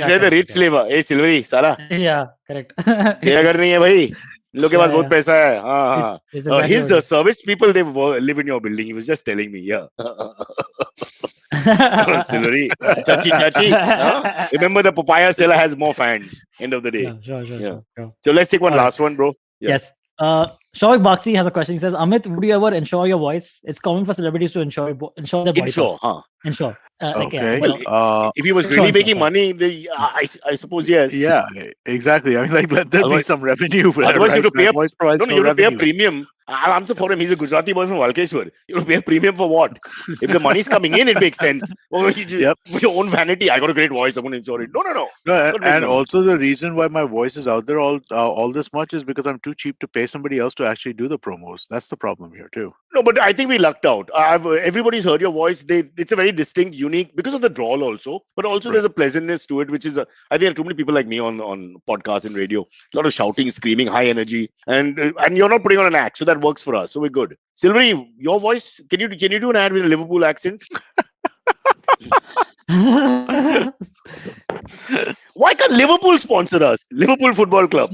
where the correct, rich flavor. Hey, Silverie, Sala. Yeah, correct. तेरा घर नहीं है भाई. लोग के पास बहुत पैसा है. It's exactly His what it is. service people, they live in your building. He was just telling me. Yeah. Silverie, chachi. Remember, the papaya seller has more fans. End of the day. Yeah, sure. So let's take one All right. last one, bro. Yeah. Yes. Shoaib Bakshi has a question. He says, Amit, would you ever ensure your voice? It's common for celebrities to ensure their body Insure, parts. Ensure. Okay. Well, if he was really making money, then I suppose yes. Yeah, exactly. I mean, like, let there be Otherwise- some revenue. Otherwise, you have to pay a voice provides no, no you have to pay a revenue. premium. I'll answer for him. He's a Gujarati boy from Walkeshwar. You have to pay a premium for what? If the money's coming in, it makes sense. Or Yep. for your own vanity, I got a great voice. I'm going to insure it. No. No, Don't make and money. also the reason why my voice is out there all this much is because I'm too cheap to pay somebody else to actually do the promos. That's the problem here too. No, but I think we lucked out. Everybody's heard your voice. It's a very distinct, unique, because of the drawl also. But also there's a pleasantness to it, which is I think there are too many people like me on podcasts and radio. A lot of shouting, screaming, high energy, and you're not putting on an act, so that works for us. So we're good. Silverie, your voice, can you do an ad with a Liverpool accent? Why can't Liverpool sponsor us? Liverpool Football Club.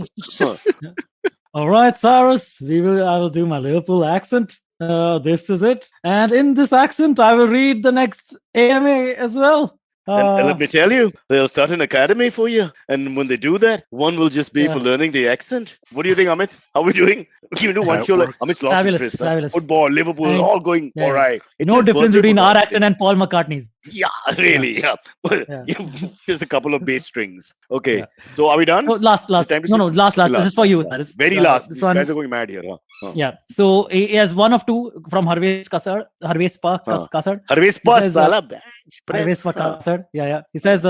All right, Cyrus, I will do my Liverpool accent. This is it. And in this accent, I will read the next AMA as well. And let me tell you, they'll start an academy for you. And when they do that, one will just be for learning the accent. What do you think, Amit? How are we doing? Can you do one show? Amit's lost interest. Fabulous. Football, Liverpool, all going all right. It's no his difference birthday between for our God's accent and Paul McCartney's. Yeah, really. Yeah. Just a couple of bass strings. Okay. Yeah. So are we done? Oh, last. Last. This is for you. Last. Very last. These guys are going mad here. Yeah. So he has one of two from Harvesh Kasar. Harvesh Kasar. Yeah. He says,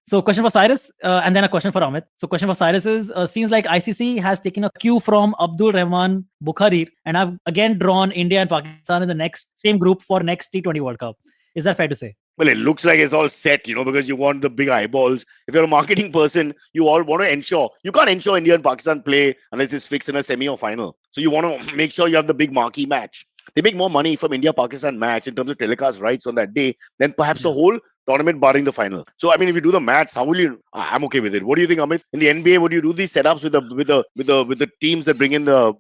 so question for Cyrus and then a question for Amit. So question for Cyrus is, seems like ICC has taken a cue from Abdul Rahman Bukhari and have again drawn India and Pakistan in the same group for next T20 World Cup. Is that fair to say? Well, it looks like it's all set, because you want the big eyeballs. If you're a marketing person, you all want to ensure. You can't ensure India and Pakistan play unless it's fixed in a semi or final. So you want to make sure you have the big marquee match. They make more money from India-Pakistan match in terms of telecast rights on that day than perhaps the whole tournament barring the final. So I mean, if you do the maths, how will you? I'm okay with it. What do you think, Amit? In the NBA, would you do these setups with the teams that bring in the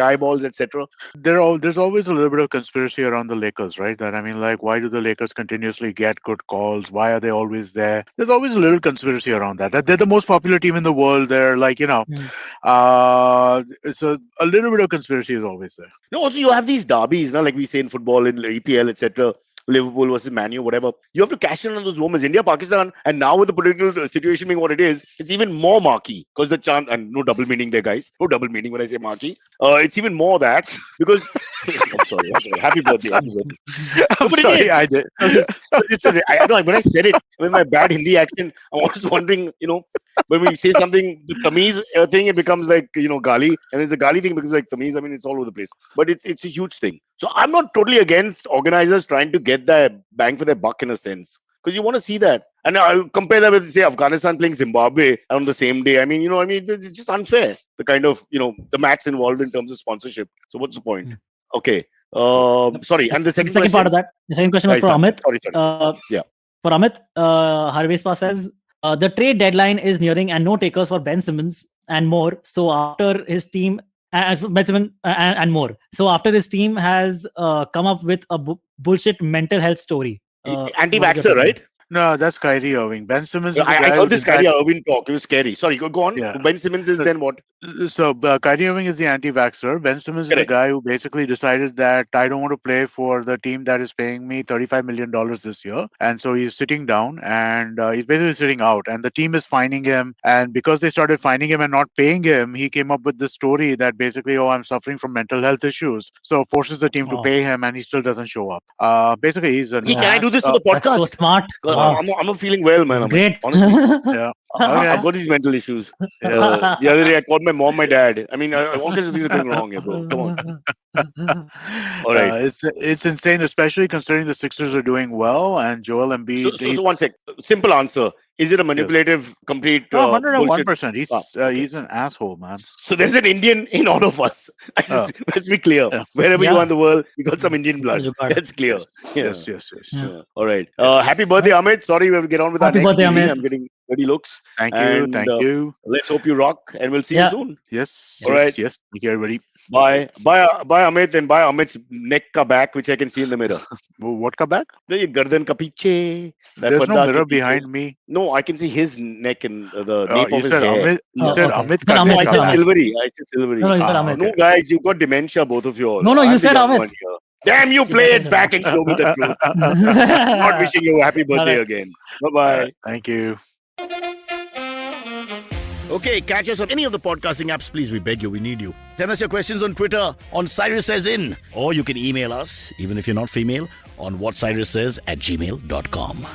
eyeballs, etc.? There's always a little bit of conspiracy around the Lakers, right? That I mean, like, why do the Lakers continuously get good calls? Why are they always there? There's always a little conspiracy around that. They're the most popular team in the world. They're like, so a little bit of conspiracy is always there. No, also you have these derbies, like we say in football, in EPL, etc. Liverpool versus Man U, whatever. You have to cash in on those moments. India, Pakistan, and now with the political situation being what it is, it's even more marquee because the chance, and no double meaning there, guys. No double meaning when I say marquee. It's even more that because I'm sorry. Happy birthday. I'm sorry, I did. I know when I said it with my bad Hindi accent, I was wondering, when we say something, the Tamiz thing, it becomes like, Gali, and it's a Gali thing because like Tamiz. I mean, it's all over the place, but it's a huge thing. So I'm not totally against organizers trying to get their bang for their buck in a sense, because you want to see that. And I compare that with, say, Afghanistan playing Zimbabwe on the same day. I mean, it's just unfair, the kind of, the match involved in terms of sponsorship. So what's the point? Okay. Sorry. And the second part of that, the second question was for Amit. Sorry. For Amit, Harvespa says, the trade deadline is nearing and no takers for Ben Simmons and more. So after his team, and more. So after his team has come up with a bullshit mental health story. Anti-vaxxer, right? No, that's Kyrie Irving. Ben Simmons is I heard this Kyrie Irving talk. It was scary. Sorry, go on. Yeah. Ben Simmons is then what? So Kyrie Irving is the anti-vaxxer. Ben Simmons is the guy who basically decided that I don't want to play for the team that is paying me $35 million this year. And so he's sitting down and he's basically sitting out. And the team is fining him. And because they started fining him and not paying him, he came up with this story that basically, I'm suffering from mental health issues. So forces the team to pay him and he still doesn't show up. Basically, he's a... Can I do this for the podcast? That's so smart. I'm not feeling well, man. Great. Honestly. Yeah. I've got these mental issues. The other day, I called my mom, my dad. I mean, all kinds of things are going wrong here, bro. Come on. All right. It's insane, especially considering the Sixers are doing well and Joel Embiid. So one sec. Simple answer. Is it a manipulative, complete 101%. He's an asshole, man. So there's an Indian in all of us. Let's be clear. Wherever you are in the world, you got some Indian blood. That's clear. Yes. All right. Happy birthday, Amit. Sorry, we have to get on with our next meeting. I'm getting Dirty looks. Thank you. And, Thank you. Let's hope you rock, and we'll see you Yeah. soon. Yes. All right. Yes. Thank you, everybody. Bye, Amit, and bye Amit's neck ka back, which I can see in the mirror. What come back? The gardan ka piche. that There's no padda ke mirror piche. behind me. No, I can see his neck and the nape You of his said hair. Amit. You Oh, said okay. Amit. You said ka Amit, No, I neck you said said back. Amit. Silverie. I said Silverie. No, you said Ah, Amit. No, guys, you've got dementia, both of you all. No, you I'm the said young Amit. one here. Damn, you play it back and show me the truth. Not wishing you a happy birthday Alright. again. Bye-bye. Thank you. Okay, catch us on any of the podcasting apps, please. We beg you, we need you. Send us your questions on Twitter, on Cyrus Says In, or you can email us, even if you're not female, on whatcyrussays@gmail.com.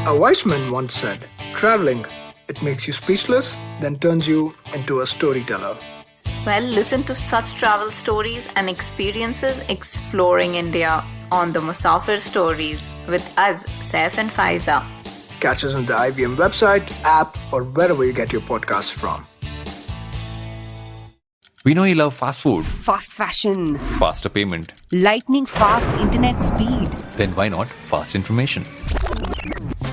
A wise man once said, traveling, it makes you speechless, then turns you into a storyteller. Well, listen to such travel stories and experiences exploring India on the Musafir Stories with us, Saif and Faiza. Catch us on the IVM website, app, or wherever you get your podcasts from. We know you love fast food, Fast fashion, faster payment. lightning fast internet speed. Then why not fast information?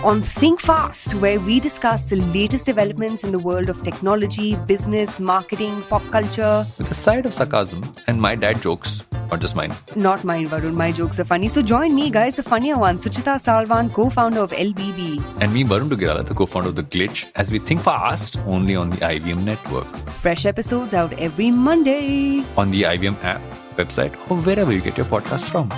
On Think Fast, where we discuss the latest developments in the world of technology, business, marketing, pop culture. With a side of sarcasm and my dad jokes, not just mine. Not mine, Varun. My jokes are funny. So join me, guys, the funnier one, Suchita Salvan, co-founder of LBB. And me, Varun Dugirala, the co-founder of The Glitch, as we think fast only on the IVM network. Fresh episodes out every Monday. On the IVM app, website, or wherever you get your podcast from.